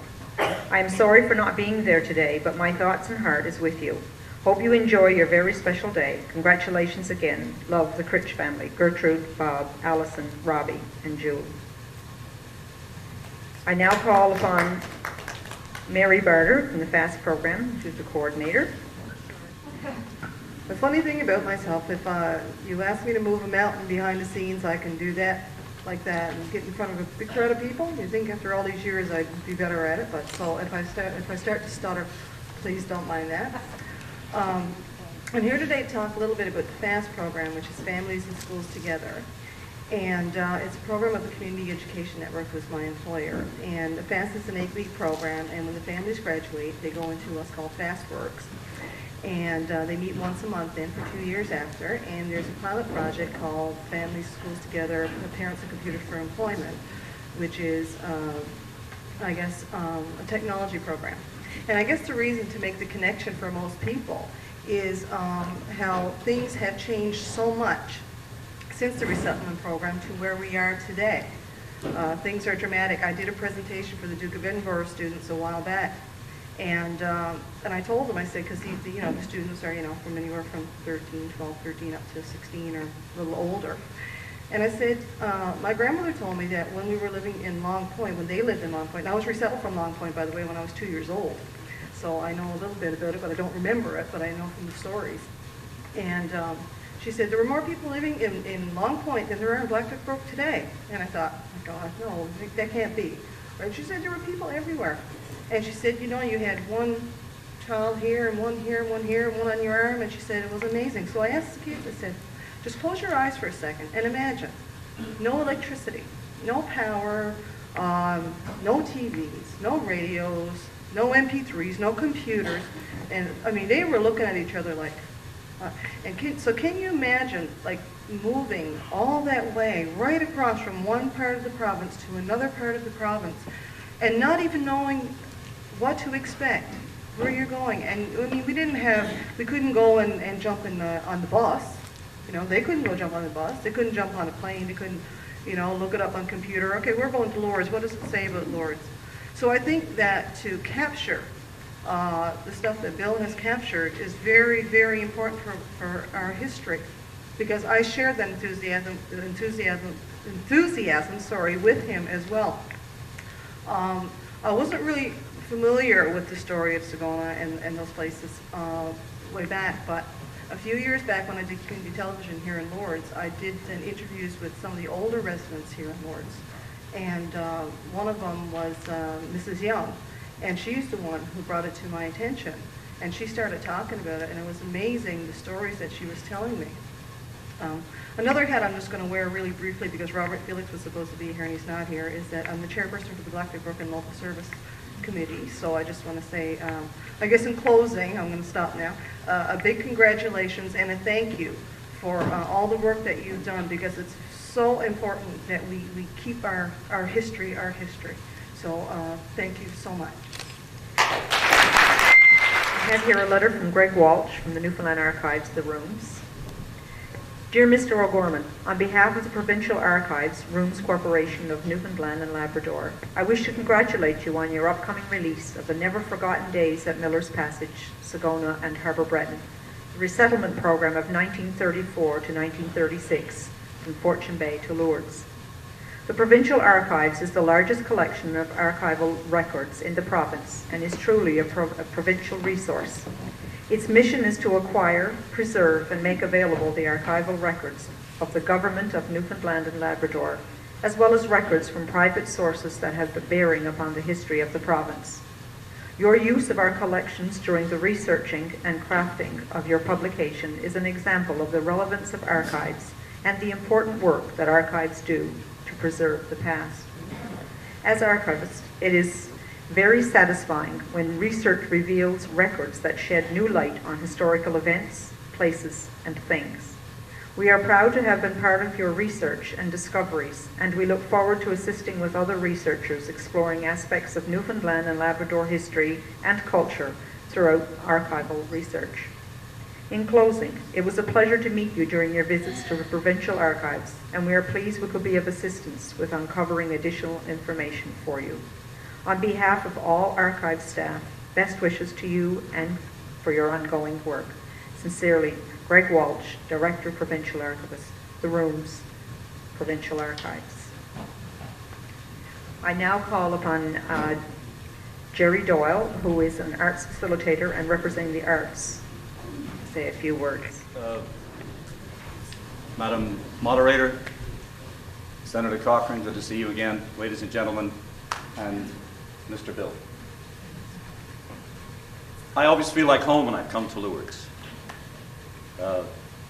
I am sorry for not being there today, but my thoughts and heart is with you. Hope you enjoy your very special day. Congratulations again. Love, the Critch family. Gertrude, Bob, Allison, Robbie, and Jewel. I now call upon Mary Barter from the FAST program, who's the coordinator. The funny thing about myself, if you ask me to move a mountain behind the scenes, I can do that like that and get in front of a big crowd of people. You'd think after all these years I'd be better at it, but so if I start to stutter, please don't mind that. I'm here today to talk a little bit about the FAST program, which is Families and Schools Together. And it's a program of the Community Education Network, who's my employer. And the FAST is an 8-week program, and when the families graduate, they go into what's called FastWorks. And they meet once a month then for 2 years after, and there's a pilot project called Families, Schools Together, Parents and Computers for Employment, which is, I guess, a technology program. And I guess the reason to make the connection for most people is how things have changed so much since the resettlement program to where we are today. Things are dramatic. I did a presentation for the Duke of Edinburgh students a while back, and I told them, I said, because the students are from anywhere from 12, 13 up to 16 or a little older. And I said, my grandmother told me that when we were living in Long Point, when they lived in Long Point, and I was resettled from Long Point, by the way, when I was 2 years old. So I know a little bit about it, but I don't remember it, but I know from the stories. And she said there were more people living in Long Point than there are in Blackduck Brook today. And I thought, oh God, no, that can't be. Right? She said there were people everywhere. And she said, you had one child here and one here and one here and one on your arm. And she said it was amazing. So I asked the kids, I said, just close your eyes for a second and imagine no electricity, no power, no TVs, no radios, no MP3s, no computers. And I mean, they were looking at each other like, so can you imagine like moving all that way right across from one part of the province to another part of the province and not even knowing what to expect, where you're going? And I mean, we couldn't go and jump on the bus. They couldn't go jump on the bus. They couldn't jump on a plane. They couldn't, look it up on computer. Okay, we're going to Lourdes. What does it say about Lourdes? So I think that to capture the stuff that Bill has captured is very, very important for our history, because I share that enthusiasm, with him as well. I wasn't really familiar with the story of Sagona and those places way back, but a few years back when I did community television here in Lourdes, I did interviews with some of the older residents here in Lourdes. And one of them was Mrs. Young, and she's the one who brought it to my attention. And she started talking about it, and it was amazing, the stories that she was telling me. Another hat I'm just going to wear really briefly, because Robert Felix was supposed to be here and he's not here, is that I'm the chairperson for the Blackduck Brook and Local Service Committee. So I just want to say, I guess in closing, I'm going to stop now, a big congratulations and a thank you for all the work that you've done, because it's so important that we keep our history. So thank you so much. I have here a letter from Greg Walsh from the Newfoundland Archives, The Rooms. Dear Mr. O'Gorman, on behalf of the Provincial Archives, Rooms Corporation of Newfoundland and Labrador, I wish to congratulate you on your upcoming release of the Never Forgotten Days at Miller's Passage, Sagona and Harbour Breton, resettlement program of 1934 to 1936 from Fortune Bay to Lourdes. The Provincial Archives is the largest collection of archival records in the province and is truly a provincial resource. Its mission is to acquire, preserve, and make available the archival records of the Government of Newfoundland and Labrador, as well as records from private sources that have a bearing upon the history of the province. Your use of our collections during the researching and crafting of your publication is an example of the relevance of archives and the important work that archives do to preserve the past. As archivist, it is very satisfying when research reveals records that shed new light on historical events, places, and things. We are proud to have been part of your research and discoveries, and we look forward to assisting with other researchers exploring aspects of Newfoundland and Labrador history and culture throughout archival research. In closing, it was a pleasure to meet you during your visits to the Provincial Archives, and we are pleased we could be of assistance with uncovering additional information for you. On behalf of all archive staff, best wishes to you and for your ongoing work. Sincerely, Greg Walsh, Director, Provincial Archivist, The Rooms, Provincial Archives. I now call upon Jerry Doyle, who is an arts facilitator and representing the arts, to say a few words. Madam Moderator, Senator Cochrane, good to see you again, ladies and gentlemen, and Mr. Bill. I always feel like home when I come to Lourdes.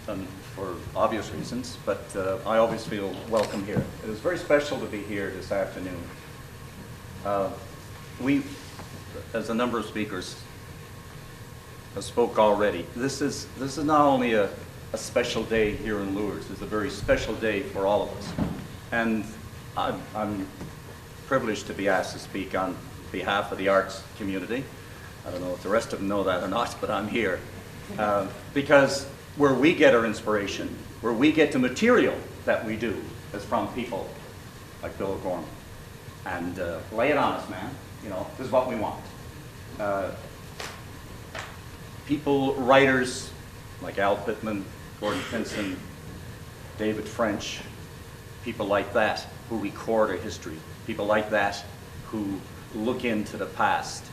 And for obvious reasons, but I always feel welcome here. It is very special to be here this afternoon. We, as a number of speakers spoke already, this is not only a special day here in Lourdes, it's a very special day for all of us. And I'm privileged to be asked to speak on behalf of the arts community. I don't know if the rest of them know that or not, but I'm here. Because where we get our inspiration, where we get the material that we do, is from people like Bill O'Gorman. And lay it on us, man. You know, this is what we want. People, writers like Al Pittman, Gordon Pinson, David French, people like that who record our history, people like that who look into the past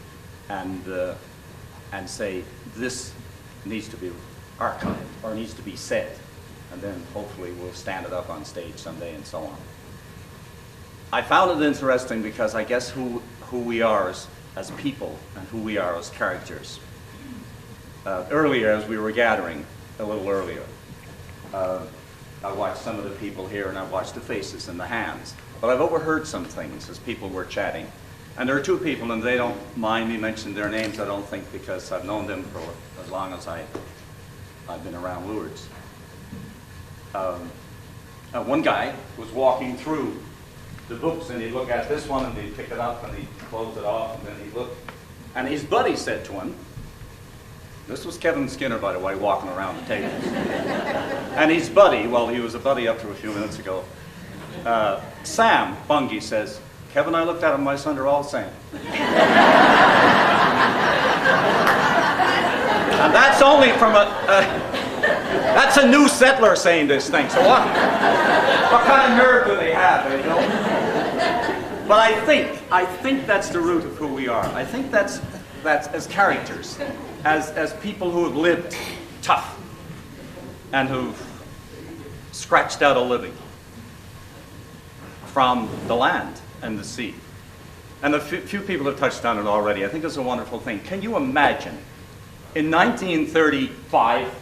and say, this needs to be archived or needs to be said, and then hopefully we'll stand it up on stage someday and so on. I found it interesting because I guess who we are as people and who we are as characters. Earlier, as we were gathering, a little earlier, I watched some of the people here and I watched the faces and the hands, but I've overheard some things as people were chatting. And there are two people, and they don't mind me mentioning their names, I don't think, because I've known them for as long as I've been around Lourdes. One guy was walking through the books, and he'd look at this one, and he'd pick it up, and he'd close it off, and then he'd look. And his buddy said to him, this was Kevin Skinner, by the way, walking around the table. And his buddy, well, he was a buddy up to a few minutes ago, Sam Bungie says, Kevin, I looked at him, my son, they're all the same. And that's only from that's a new settler saying this thing. So what kind of nerve do they have, you know? But I think that's the root of who we are. I think that's as characters, as people who have lived tough and who've scratched out a living from the land and the sea. And a few people have touched on it already. I think it's a wonderful thing. Can you imagine in 1935,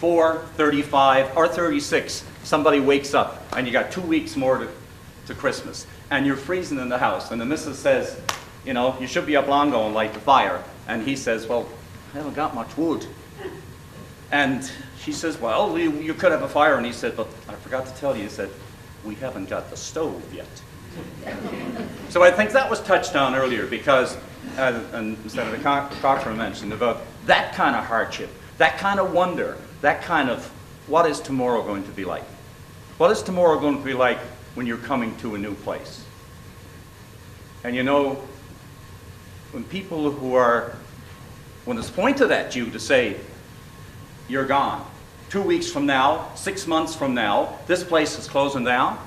35, or 36, somebody wakes up and you got 2 weeks more to Christmas and you're freezing in the house and the missus says, you know, you should be up long ago and light the fire. And he says, well, I haven't got much wood. And she says, well, you could have a fire. And he said, but I forgot to tell you, he said, we haven't got the stove yet. So I think that was touched on earlier because, and Senator Cochrane mentioned about that kind of hardship, that kind of wonder, that kind of, what is tomorrow going to be like? What is tomorrow going to be like when you're coming to a new place? And you know, when people when it's pointed at you to say, you're gone. 2 weeks from now, 6 months from now, this place is closing down.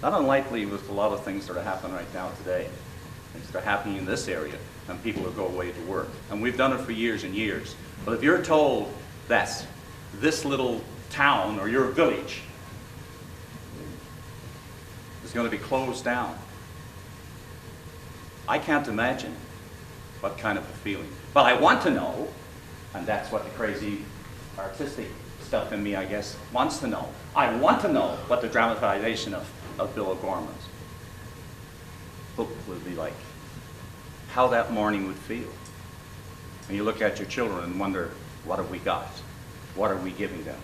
Not unlikely with a lot of things that are happening right now today. Things that are happening in this area, and people will go away to work. And we've done it for years and years. But if you're told that this little town or your village is going to be closed down, I can't imagine what kind of a feeling. But I want to know, and that's what the crazy artistic stuff in me, I guess, wants to know. I want to know what the dramatization of Bill O'Gorman's book would be like. How that morning would feel. And you look at your children and wonder, what have we got? What are we giving them?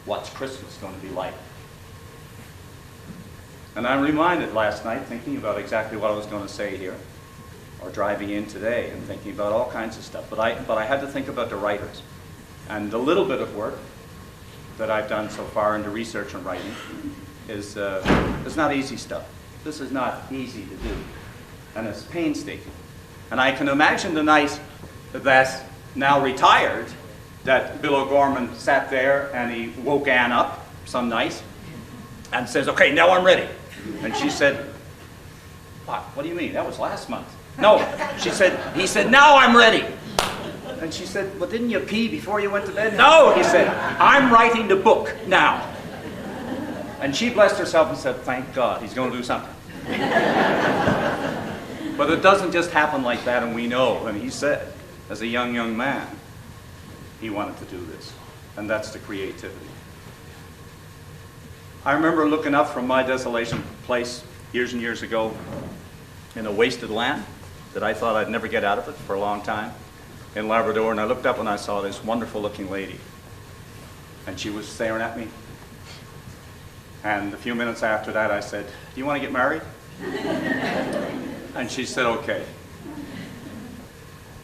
What's Christmas going to be like? And I'm reminded last night, thinking about exactly what I was going to say here, or driving in today and thinking about all kinds of stuff. But I had to think about the writers. And the little bit of work that I've done so far into research and writing is not easy stuff. This is not easy to do. And it's painstaking. And I can imagine the night that, now retired, that Bill O'Gorman sat there and he woke Anne up some night and says, okay, now I'm ready. And she said, what do you mean? That was last month. No, he said, now I'm ready. And she said, well, didn't you pee before you went to bed? No, he said, I'm writing the book now. And she blessed herself and said, thank God, he's going to do something. But it doesn't just happen like that, and we know. And he said, as a young man, he wanted to do this. And that's the creativity. I remember looking up from my desolation place years and years ago in a wasted land that I thought I'd never get out of it for a long time in Labrador, and I looked up and I saw this wonderful looking lady. And she was staring at me. And a few minutes after that I said, do you want to get married? And she said, okay.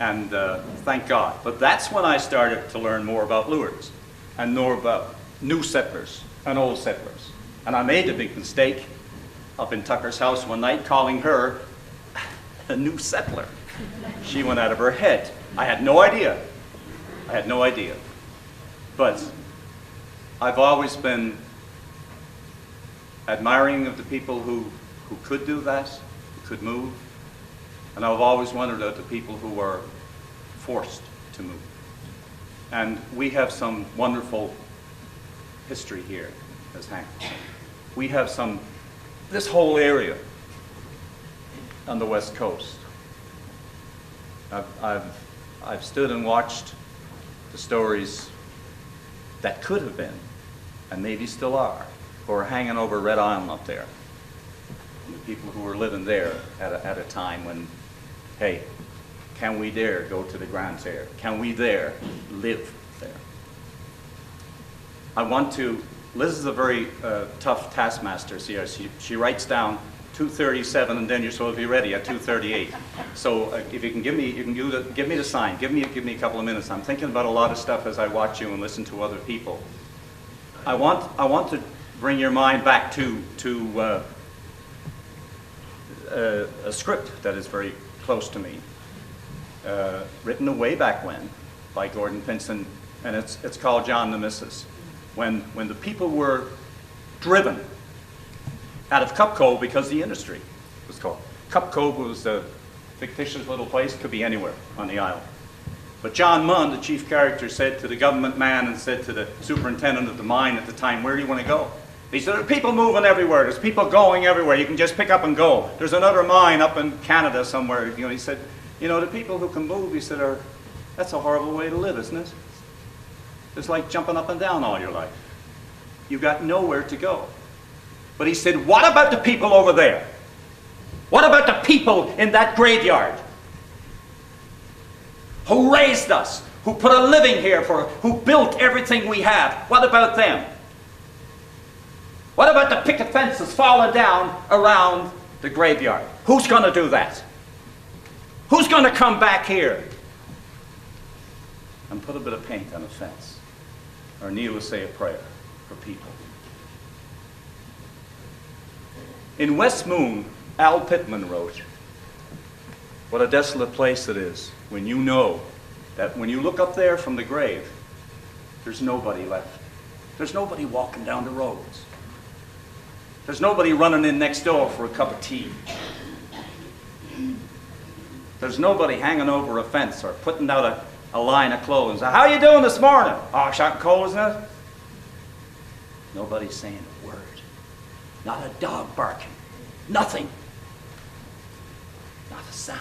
And thank God. But that's when I started to learn more about Lourdes and more about new settlers and old settlers. And I made a big mistake up in Tucker's house one night calling her a new settler. She went out of her head. I had no idea. I had no idea. But I've always been admiring of the people who could do that, who could move. And I've always wondered about the people who were forced to move. And we have some wonderful history here, as Hank was saying. We have this whole area on the West Coast. I've stood and watched the stories that could have been, and maybe still are, who are hanging over Red Island up there. And the people who were living there at a time when, hey, can we dare go to the Grand Terre? Can we dare live there? I want to, Liz is a very tough taskmaster. See, she writes down 2:37, and then you're supposed to be ready at 2:38. So if you can give me the sign. Give me a couple of minutes. I'm thinking about a lot of stuff as I watch you and listen to other people. I want to bring your mind back to a script that is very close to me, written way back when by Gordon Pinson, and it's called John the Missus. When the people were driven out of Cup Cove because the industry was called. Cup Cove was a fictitious little place, could be anywhere on the island. But John Munn, the chief character, said to the government man and said to the superintendent of the mine at the time, where do you want to go? He said, there are people moving everywhere. There's people going everywhere. You can just pick up and go. There's another mine up in Canada somewhere. You know, he said, you know, the people who can move, he said, that's a horrible way to live, isn't it? It's like jumping up and down all your life. You've got nowhere to go. But he said, what about the people over there? What about the people in that graveyard who raised us, who put a living here for, who built everything we have? What about them? What about the picket fences falling down around the graveyard? Who's going to do that? Who's going to come back here and put a bit of paint on a fence or kneel to say a prayer for people? In West Moon, Al Pittman wrote, what a desolate place it is when you know that when you look up there from the grave, There's nobody left. There's nobody walking down the roads. There's nobody running in next door for a cup of tea. There's nobody hanging over a fence or putting out a line of clothes. How you doing this morning? Oh, shot cold, isn't it? Nobody's saying a word. Not a dog barking. Nothing. Not a sound.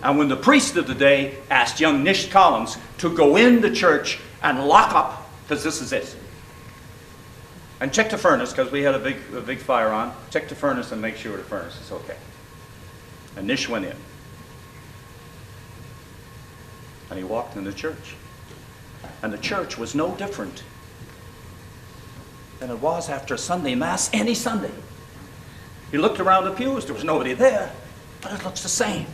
And when the priest of the day asked young Nish Collins to go in the church and lock up, because this is it, and check the furnace, because we had a big fire on, check the furnace and make sure the furnace is okay. And Nish went in. And he walked in the church. And the church was no different than it was after Sunday Mass any Sunday. He looked around the pews, there was nobody there, but it looks the same.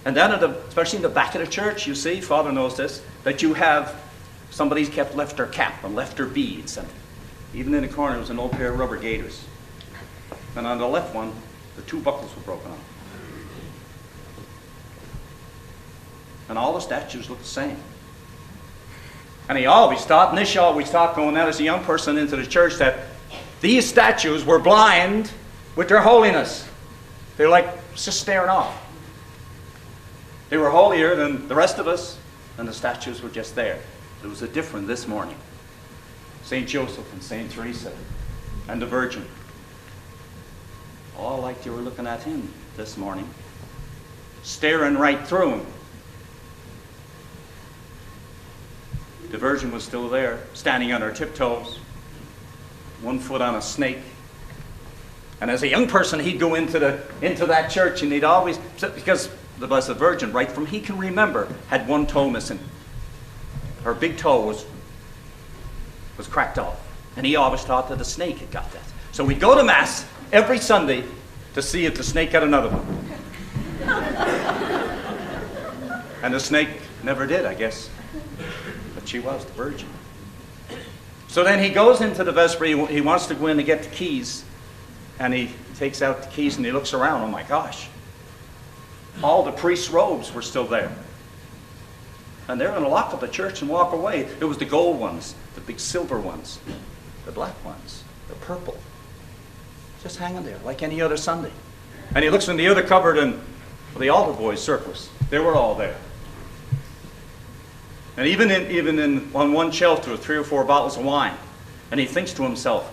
And then, especially in the back of the church, you see, Father knows this, that you have somebody's left their cap and left their beads. And even in the corner was an old pair of rubber gaiters. And on the left one, the two buckles were broken off. And all the statues looked the same. And Nish always thought going out as a young person into the church that these statues were blind with their holiness. They were like just staring off. They were holier than the rest of us, and the statues were just there. There was a difference this morning. St. Joseph and St. Teresa and the Virgin. All like you were looking at him this morning, staring right through him. The Virgin was still there, standing on her tiptoes, one foot on a snake. And as a young person, he'd go into that church, and he'd always, because the Blessed Virgin, right from he can remember, had one toe missing. Her big toe was cracked off. And he always thought that the snake had got that. So we'd go to Mass every Sunday to see if the snake had another one. And the snake never did, I guess. But she was the Virgin. So then he goes into the vestry. He wants to go in to get the keys. And he takes out the keys and he looks around. Oh my gosh. All the priests' robes were still there. And they're going to lock up the church and walk away. It was the gold ones, the big silver ones, the black ones, the purple. Just hanging there like any other Sunday. And he looks in the other cupboard and the altar boys' surplice. They were all there. And even on one shelf there were 3 or 4 bottles of wine. And he thinks to himself,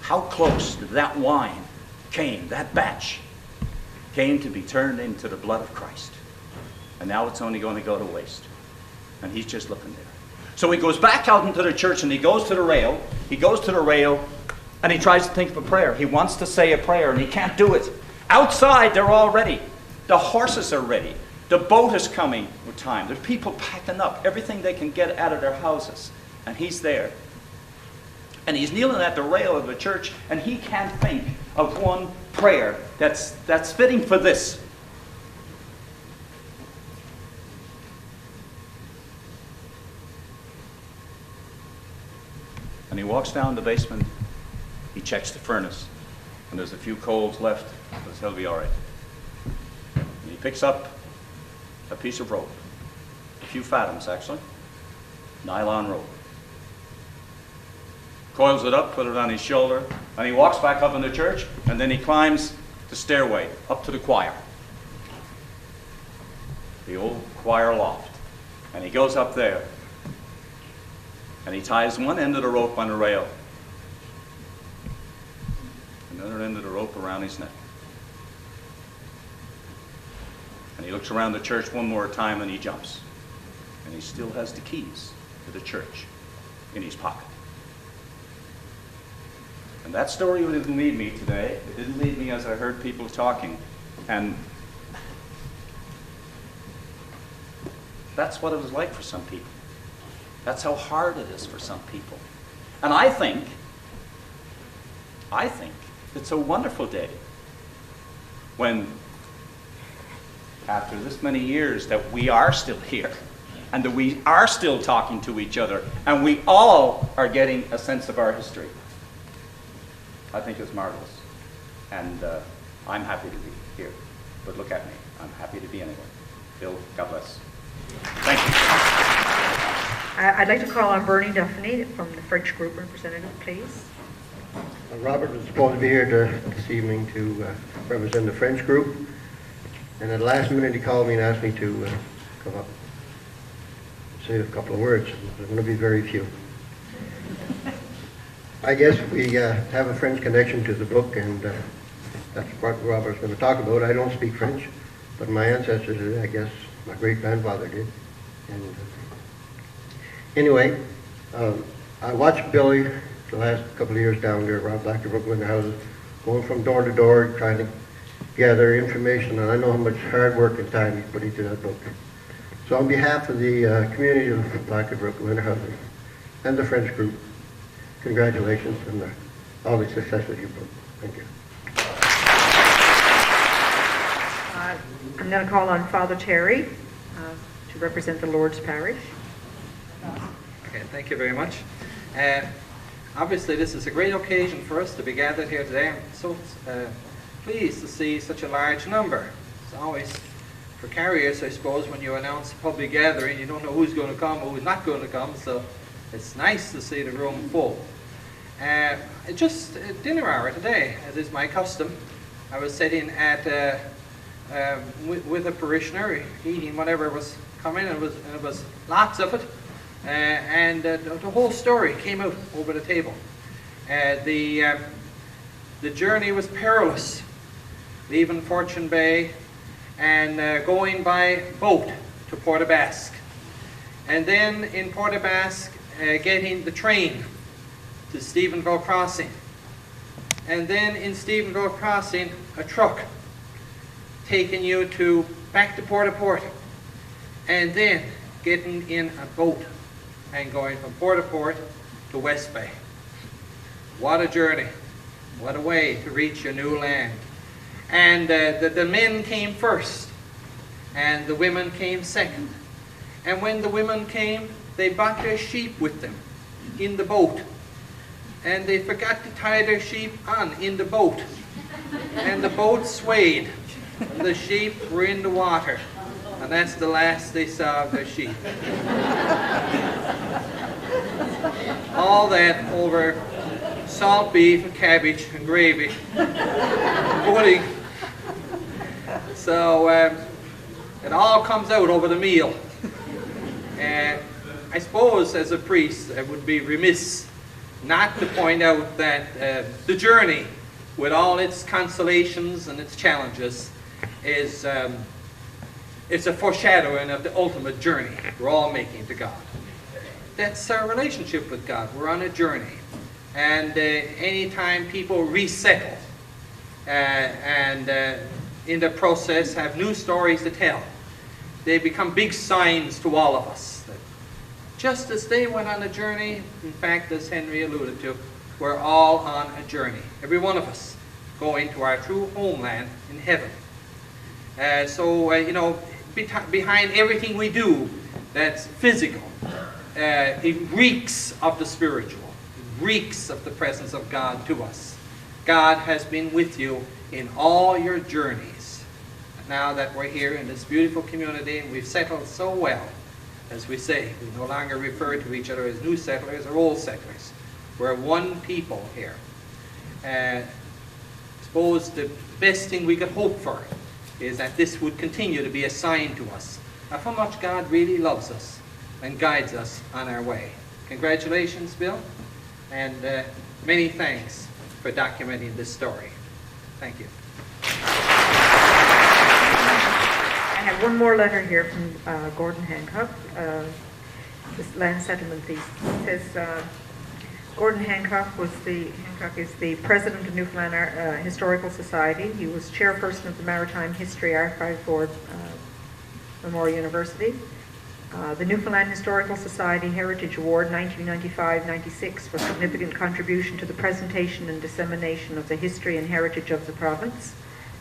how close did that wine that batch came to be turned into the blood of Christ. And now it's only going to go to waste. And he's just looking there. So he goes back out into the church and he goes to the rail. He goes to the rail and he tries to think of a prayer. He wants to say a prayer and he can't do it. Outside, they're all ready. The horses are ready. The boat is coming with time. There's people packing up everything they can get out of their houses. And he's there. And he's kneeling at the rail of the church and he can't think of one prayer that's fitting for this. And he walks down the basement, he checks the furnace, and there's a few coals left, but he'll be all right. And he picks up a piece of rope, a few fathoms actually, nylon rope. Coils it up, put it on his shoulder, and he walks back up in the church, and then he climbs the stairway up to the choir. The old choir loft. And he goes up there, and he ties one end of the rope on the rail, another end of the rope around his neck. And he looks around the church one more time, and he jumps. And he still has the keys to the church in his pocket. And that story didn't lead me today. It didn't lead me as I heard people talking. And that's what it was like for some people. That's how hard it is for some people. And I think it's a wonderful day when, after this many years, that we are still here and that we are still talking to each other and we all are getting a sense of our history. I think it's marvelous. And I'm happy to be here. But look at me. I'm happy to be anywhere. Bill, God bless. Thank you. I'd like to call on Bernie Duffany from the French group representative, please. Robert was supposed to be here this evening to represent the French group, and at the last minute he called me and asked me to come up and say a couple of words. There's going to be very few. I guess we have a French connection to the book, and that's what Robert's going to talk about. I don't speak French, but my ancestors did. I guess my great-grandfather did. And anyway, I watched Billy the last couple of years down there around Dr. Brook Winter houses, going from door to door, trying to gather information, and I know how much hard work and time he put into that book. So on behalf of the community of Dr. Brook Winter houses and the French group, congratulations on all the successes you brought. Thank you. I'm going to call on Father Terry to represent the Lourdes Parish. Okay, thank you very much. Obviously, this is a great occasion for us to be gathered here today. I'm so pleased to see such a large number. It's always precarious, I suppose, when you announce a public gathering. You don't know who's going to come or who's not going to come, so it's nice to see the room full. Just dinner hour today, as is my custom. I was sitting at with a parishioner, eating whatever was coming, and it was lots of it. And the whole story came out over the table. The journey was perilous, leaving Fortune Bay and going by boat to Port aux Basques. And then in Port aux Basques, getting the train to Stephenville Crossing. And then in Stephenville Crossing, a truck taking you back to Port-au-Port. And then getting in a boat and going from Port-au-Port to West Bay. What a journey. What a way to reach your new land. And the men came first, and the women came second. And when the women came, they brought their sheep with them in the boat. And they forgot to tie their sheep on in the boat. And the boat swayed, and the sheep were in the water. And that's the last they saw of their sheep. All that over salt beef and cabbage and gravy, pudding. So it all comes out over the meal. And I suppose as a priest I would be remiss not to point out that the journey, with all its consolations and its challenges, is it's a foreshadowing of the ultimate journey we're all making to God. That's our relationship with God. We're on a journey. And anytime people resettle and in the process have new stories to tell, they become big signs to all of us. That just as they went on a journey, in fact, as Henry alluded to, we're all on a journey. Every one of us going to our true homeland in heaven. Behind everything we do that's physical, it reeks of the spiritual. It reeks of the presence of God to us. God has been with you in all your journeys. Now that we're here in this beautiful community and we've settled so well, as we say, we no longer refer to each other as new settlers or old settlers. We're one people here. I suppose the best thing we could hope for is that this would continue to be a sign to us of how much God really loves us and guides us on our way. Congratulations, Bill, and many thanks for documenting this story. Thank you. I have one more letter here from Gordon Hancock, this land settlement piece. It says, Gordon Hancock is the president of Newfoundland Historical Society. He was chairperson of the Maritime History Archive Board, Memorial University. The Newfoundland Historical Society Heritage Award 1995-96 for significant contribution to the presentation and dissemination of the history and heritage of the province.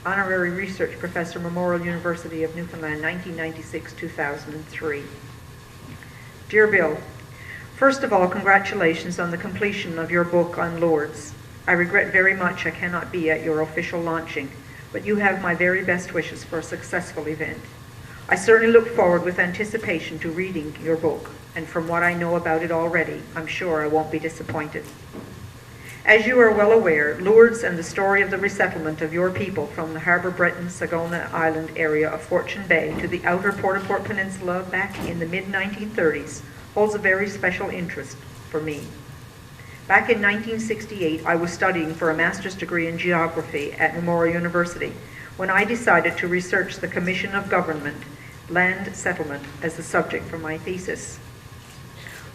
Honorary Research Professor, Memorial University of Newfoundland 1996-2003. Dear Bill, first of all, congratulations on the completion of your book on Lourdes. I regret very much I cannot be at your official launching, but you have my very best wishes for a successful event. I certainly look forward with anticipation to reading your book, and from what I know about it already, I'm sure I won't be disappointed. As you are well aware, Lourdes and the story of the resettlement of your people from the Harbour Breton Sagona Island area of Fortune Bay to the outer Port-au-Port Peninsula back in the mid-1930s holds a very special interest for me. Back in 1968, I was studying for a master's degree in geography at Memorial University when I decided to research the Commission of Government land settlement as the subject for my thesis.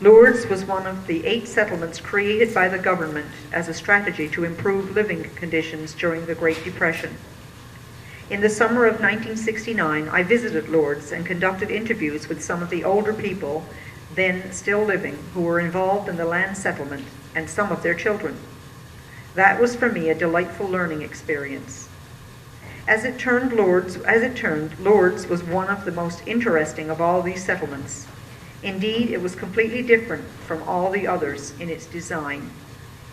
Lourdes was one of the 8 settlements created by the government as a strategy to improve living conditions during the Great Depression. In the summer of 1969, I visited Lourdes and conducted interviews with some of the older people then still living who were involved in the land settlement and some of their children. That was for me a delightful learning experience. As it turned, Lourdes was one of the most interesting of all these settlements. Indeed, it was completely different from all the others in its design,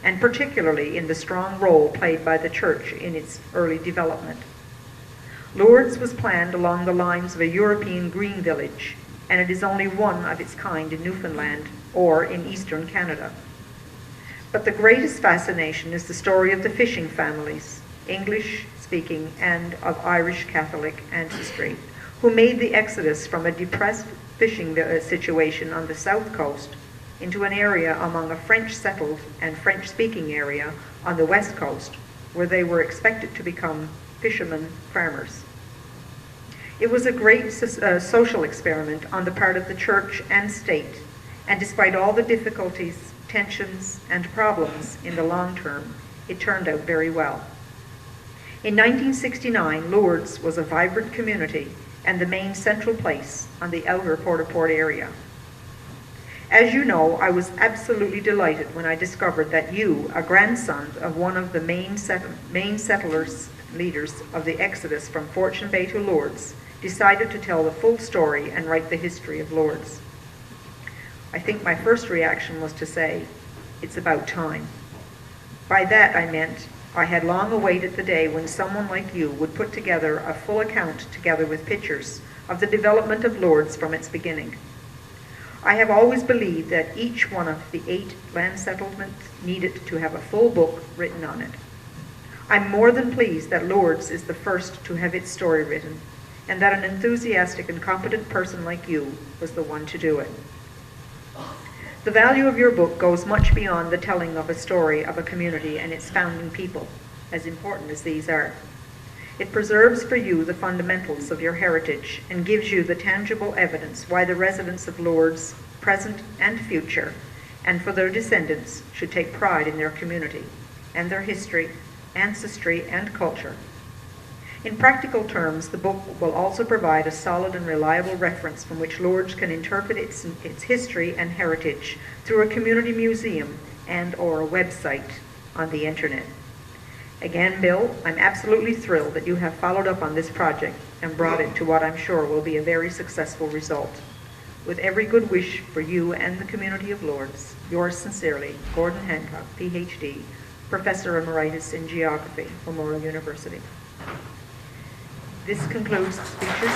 and particularly in the strong role played by the church in its early development. Lourdes was planned along the lines of a European green village, and it is only one of its kind in Newfoundland or in eastern Canada. But the greatest fascination is the story of the fishing families, English-speaking and of Irish Catholic ancestry, who made the exodus from a depressed fishing situation on the south coast into an area among a French-settled and French-speaking area on the west coast, where they were expected to become fishermen farmers. It was a great social experiment on the part of the church and state, and despite all the difficulties, tensions, and problems in the long term, it turned out very well. In 1969, Lourdes was a vibrant community and the main central place on the outer Port-au-Port area. As you know, I was absolutely delighted when I discovered that you, a grandson of one of the main settlers leaders of the exodus from Fortune Bay to Lourdes, decided to tell the full story and write the history of Lourdes. I think my first reaction was to say, it's about time. By that I meant I had long awaited the day when someone like you would put together a full account together with pictures of the development of Lourdes from its beginning. I have always believed that each one of the 8 land settlements needed to have a full book written on it. I'm more than pleased that Lourdes is the first to have its story written, and that an enthusiastic and competent person like you was the one to do it. The value of your book goes much beyond the telling of a story of a community and its founding people, as important as these are. It preserves for you the fundamentals of your heritage and gives you the tangible evidence why the residents of Lourdes, present and future, and for their descendants, should take pride in their community and their history, ancestry, and culture. In practical terms, the book will also provide a solid and reliable reference from which Lourdes can interpret its history and heritage through a community museum and/or a website on the internet. Again, Bill, I'm absolutely thrilled that you have followed up on this project and brought it to what I'm sure will be a very successful result. With every good wish for you and the community of Lourdes, yours sincerely, Gordon Hancock, PhD, Professor Emeritus in Geography, Memorial University. This concludes the speeches.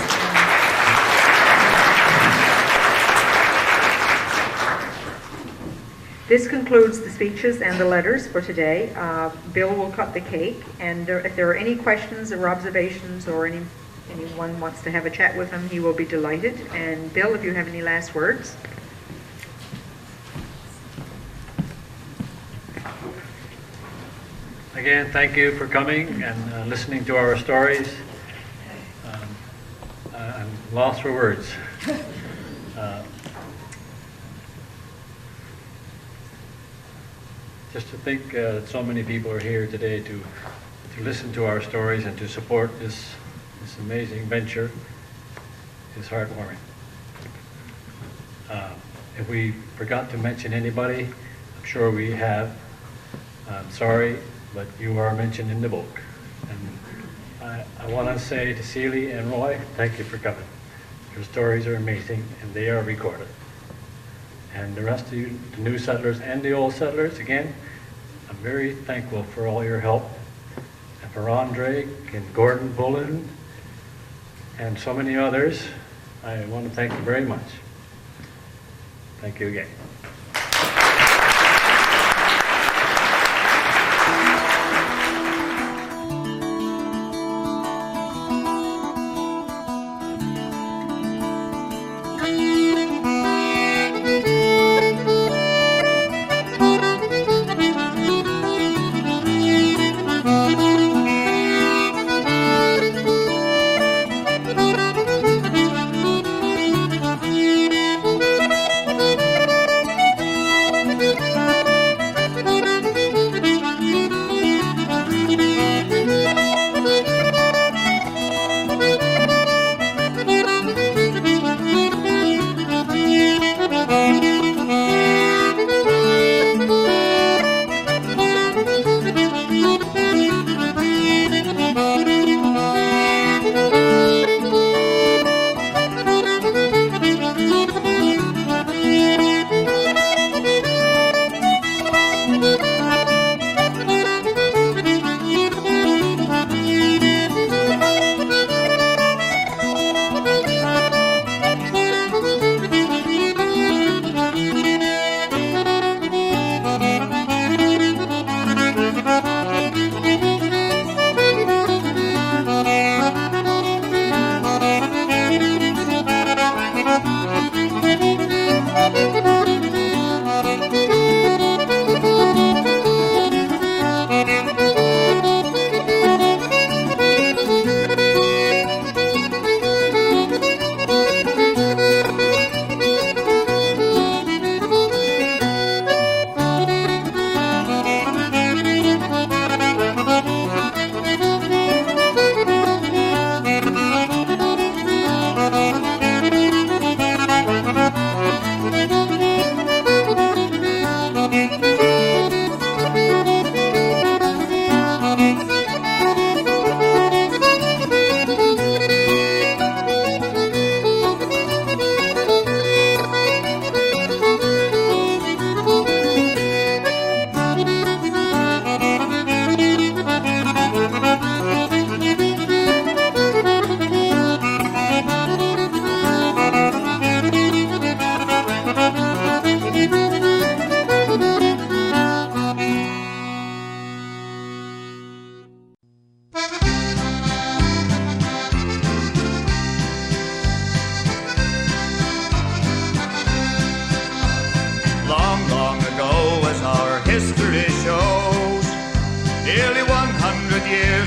This concludes the speeches and the letters for today. Bill will cut the cake, and if there are any questions or observations or anyone wants to have a chat with him, he will be delighted. And Bill, if you have any last words. Again, thank you for coming and listening to our stories. I'm lost for words. Just to think that so many people are here today to listen to our stories and to support this amazing venture is heartwarming. If we forgot to mention anybody, I'm sure we have. I'm sorry, but you are mentioned in the book. And I want to say to Celie and Roy, thank you for coming. Your stories are amazing, and they are recorded. And the rest of you, the new settlers and the old settlers, again, I'm very thankful for all your help. And for Andre and Gordon Bullen and so many others, I want to thank you very much. Thank you again.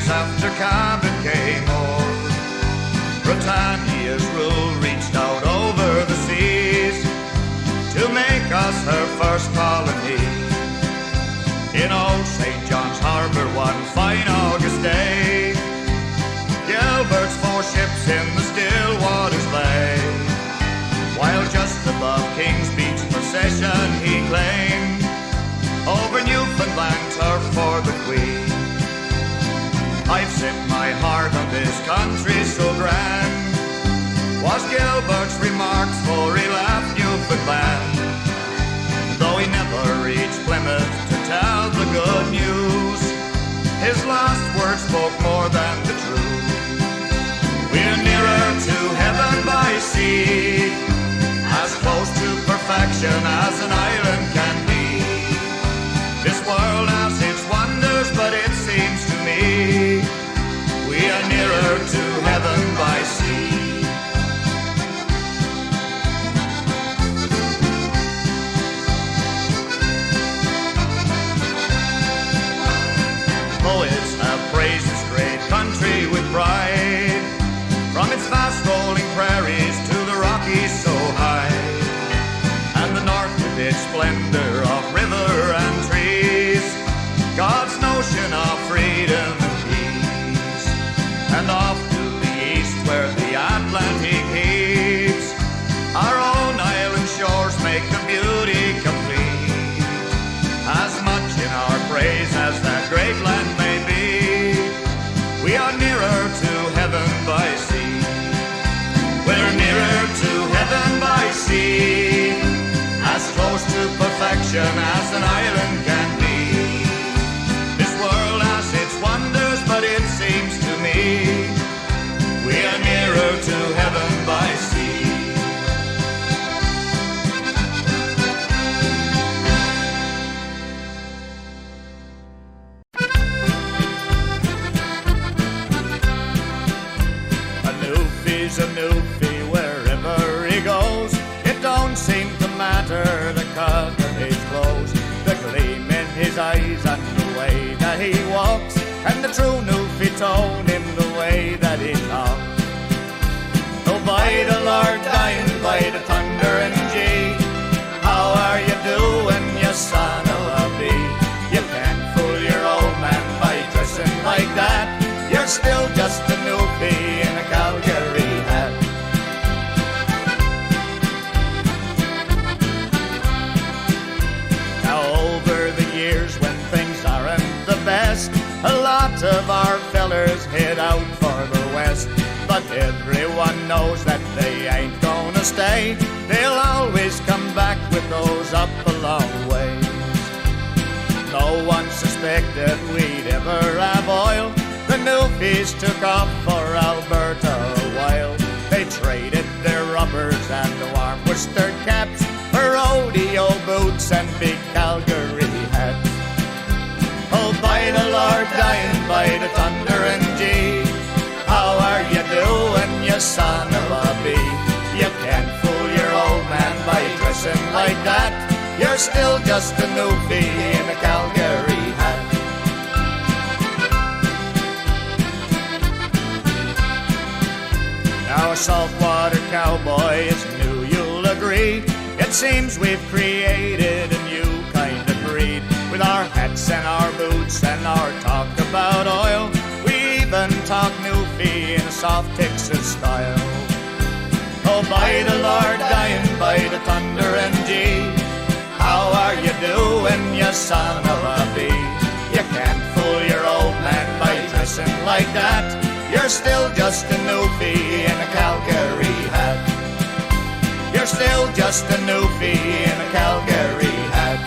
After Cabot came o'er, Britannia's rule reached out over the seas to make us her first colony. In old St. John's Harbour one fine August day, Gilbert's 4 ships in the still waters lay, while just above King's Beach procession he claimed over Newfoundland turf for the Queen. I've set my heart on this country so grand, was Gilbert's remarks for he left Newfoundland. Though he never reached Plymouth to tell the good news, his last words spoke more than the truth. We're nearer to heaven by sea, as close to perfection as an island can be. This world has its wonders, but it seems to me we are nearer to heaven by sea. Poets have praised this great country with pride, from its vast rolling prairies to the Rockies so high, and the north with its splendor of river and trees, God's notion of freedom and peace. And off to the east where the Atlantic heaves, our own island shores make the beauty complete. As much in our praise as that great land may be, we are nearer to heaven by sea. We're nearer to heaven by sea, as close to perfection as an island can be. This world has its wonders, but it seems to me we are nearer to heaven by sea. true Newfie tone in the way that he talked. Oh, by the Lord, dying by the thunder and G, how are you doing, you son of a bee? You can't fool your old man by dressing like that. You're still just a Newfie in a Calgary hat. Now over the years when things aren't the best, a lot of our fellers head out for the west. But everyone knows that they ain't gonna stay. They'll always come back with those up a long ways. No one suspected we'd ever have oil. The Newfies took off for Alberta a while. They traded their rubbers and warm Worcester caps for rodeo boots and big Calgary hats. Oh, by the Lord, dying by the thunder and G, how are you doing, you son of a bee? You can't fool your old man by dressing like that. You're still just a Newfie in a Calgary hat. Now a saltwater cowboy is new, you'll agree. It seems we've created a new kind of breed. With our hats and our boots and our talk about oil, we even talk Newfie in a soft Texas style. Oh, by the Lord, dying by the thunder and G, how are you doing, you son of a bee? You can't fool your old man by dressing like that. You're still just a Newfie in a Calgary hat. You're still just a Newfie in a Calgary hat.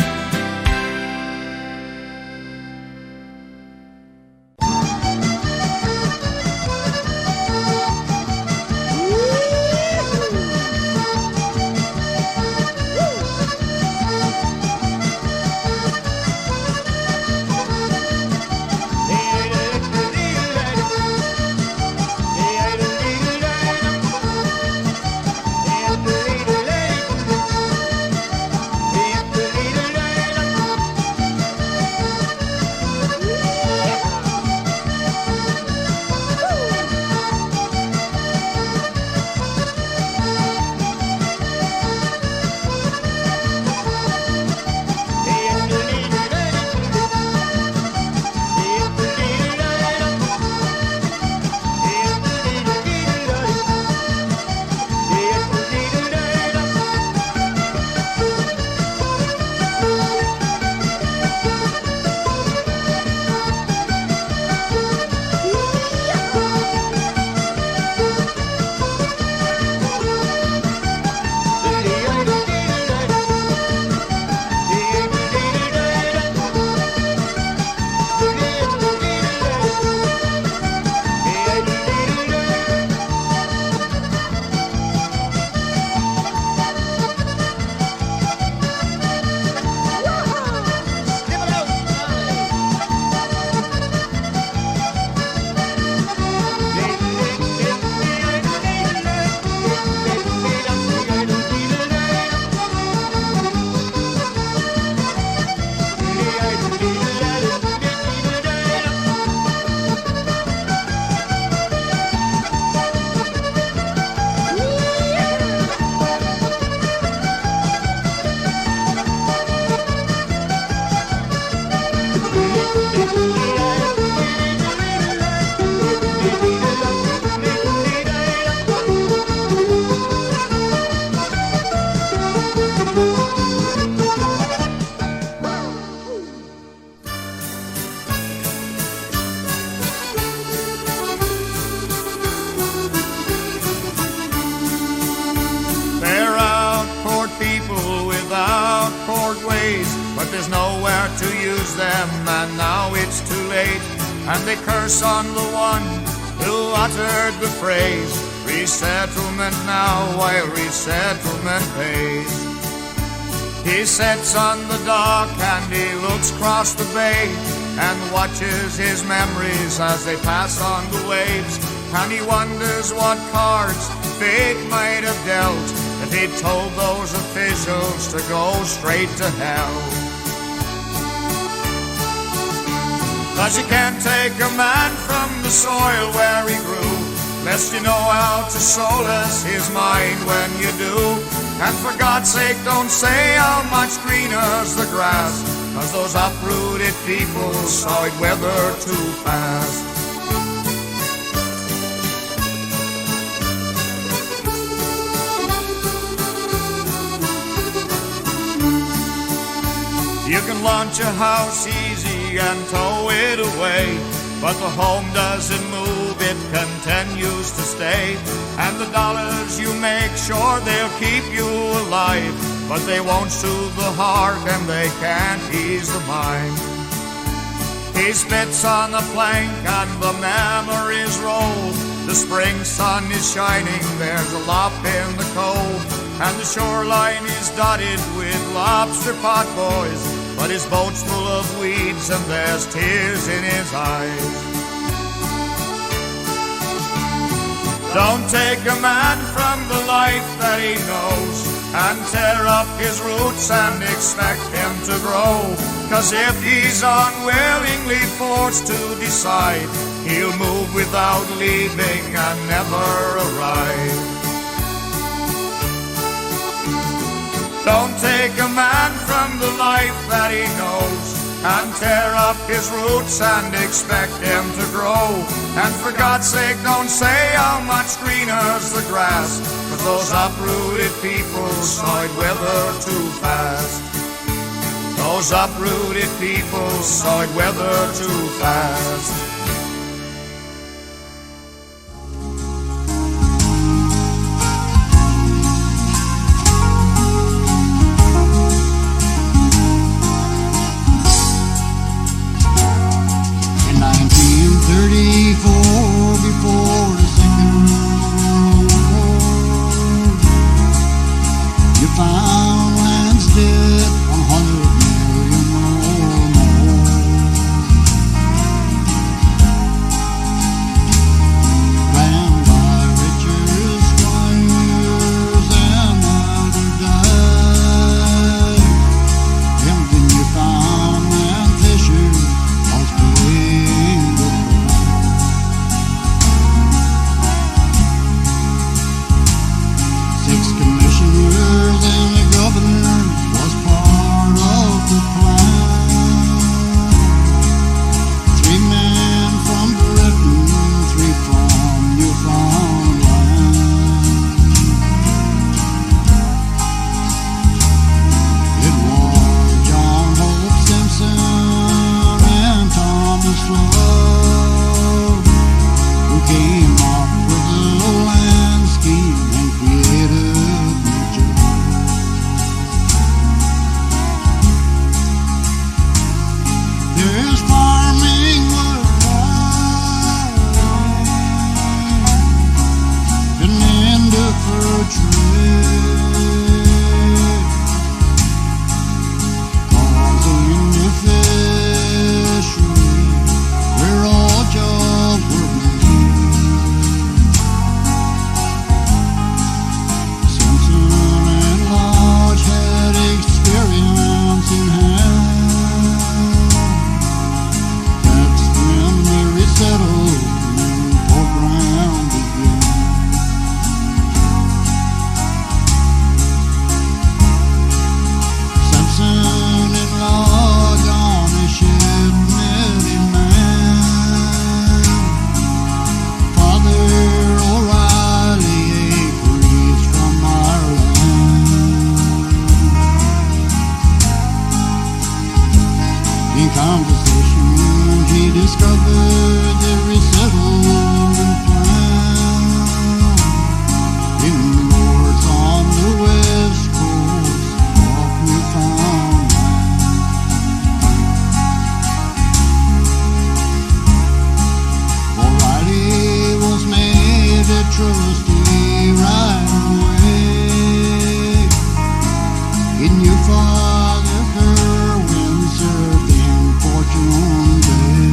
There's nowhere to use them, and now it's too late. And they curse on the one who uttered the phrase, resettlement now while resettlement pays. He sits on the dock and he looks across the bay and watches his memories as they pass on the waves. And he wonders what cards fate might have dealt if he'd told those officials to go straight to hell. 'Cause you can't take a man from the soil where he grew, lest you know how to solace his mind when you do. And for God's sake, don't say how much greener's the grass, 'cause those uprooted people saw it weather too fast. You can launch a house easy and tow it away, but the home doesn't move, it continues to stay. And the dollars you make, sure they'll keep you alive, but they won't soothe the heart and they can't ease the mind. He spits on the plank and the memories roll. The spring sun is shining, there's a lop in the cove, and the shoreline is dotted with lobster pot boys, but his boat's full of weeds and there's tears in his eyes. Don't take a man from the life that he knows and tear up his roots and expect him to grow, 'cause if he's unwillingly forced to decide, he'll move without leaving and never arrive. Don't take a man from the life that he knows and tear up his roots and expect him to grow. And for God's sake, don't say how much greener's the grass, 'cause those uprooted people saw it weather too fast. Those uprooted people saw it weather too fast. Before the Second World War, you found land's dead 100 million or more. Ran by richer squires and other died. Everything you found and Fisher was paying the price. Six commissioners and a governor was part of the plan. 3 men from Britain, 3 from Newfoundland. It was John Hope Simpson and Thomas Love who came up with the land scheme and created New Jersey. There's farming worldwide, an end of fur trade, causing the fishery where all jobs were made. Simpson and Lodge had experience in hand. That's when the resettlement program began. Simpson and Lodge on a ship met a man, Father O'Reilly, a priest from Ireland. In conversation, he discovered the resettlement plan in Lords on the west coast of Newfoundland. O'Reilly was made a trustee right away. He knew Father Kerwin served in Fortune Bay.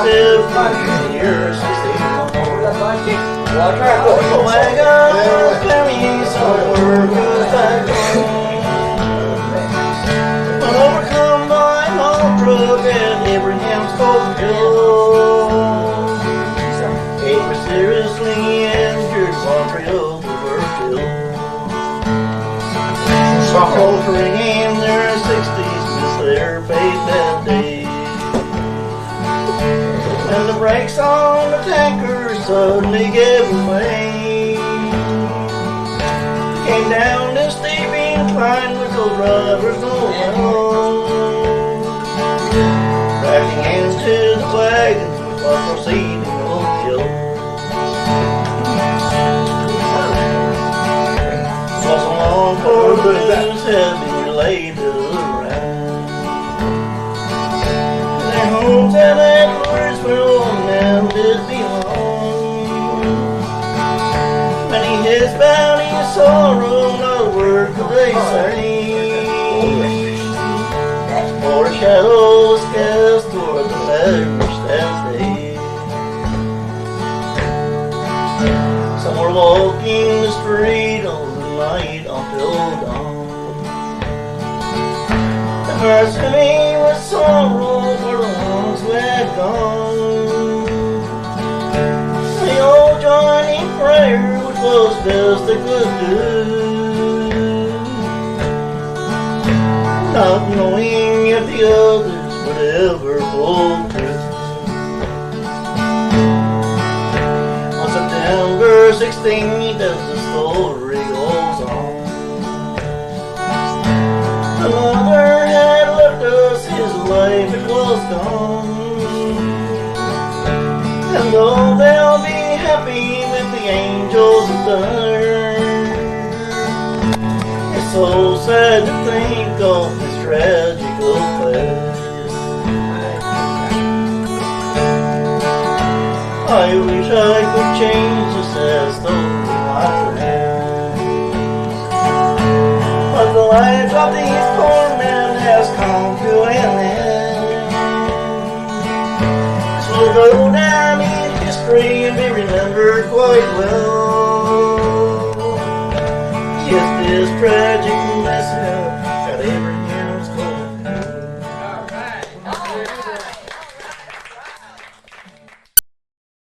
50 years. Watch the wagon carry some workers back home. When overcome by an old truck at Abraham's Cold Hill, eight were seriously injured while 3 of them were killed. Some soldiering in their 60s missed their fate that day. And the brakes on the tanker suddenly gave way. Came down this steep incline with those drivers going on, crashing into the wagons while proceeding uphill. Was a long for the news had been relayed to the round. Their homes and antlers will now did belong. Many heads bowed in sorrow, not a word could they say. For shadows cast toward the parish that day. Some were walking the street all the night until dawn. The hearts heavy with sorrow for the ones who had gone. They all joined in prayer, which was best they could do, not knowing if the others would ever pull through. On September 16th, as the story goes on, another had left us, his life it was gone. And though they'll be happy with the angels above, it's so sad to think of this tragic affair. I wish I could change the sad story, my friend, but the life of these poor men has come to an end. So we'll go down in history and be remembered quite well. Yes, this tragic message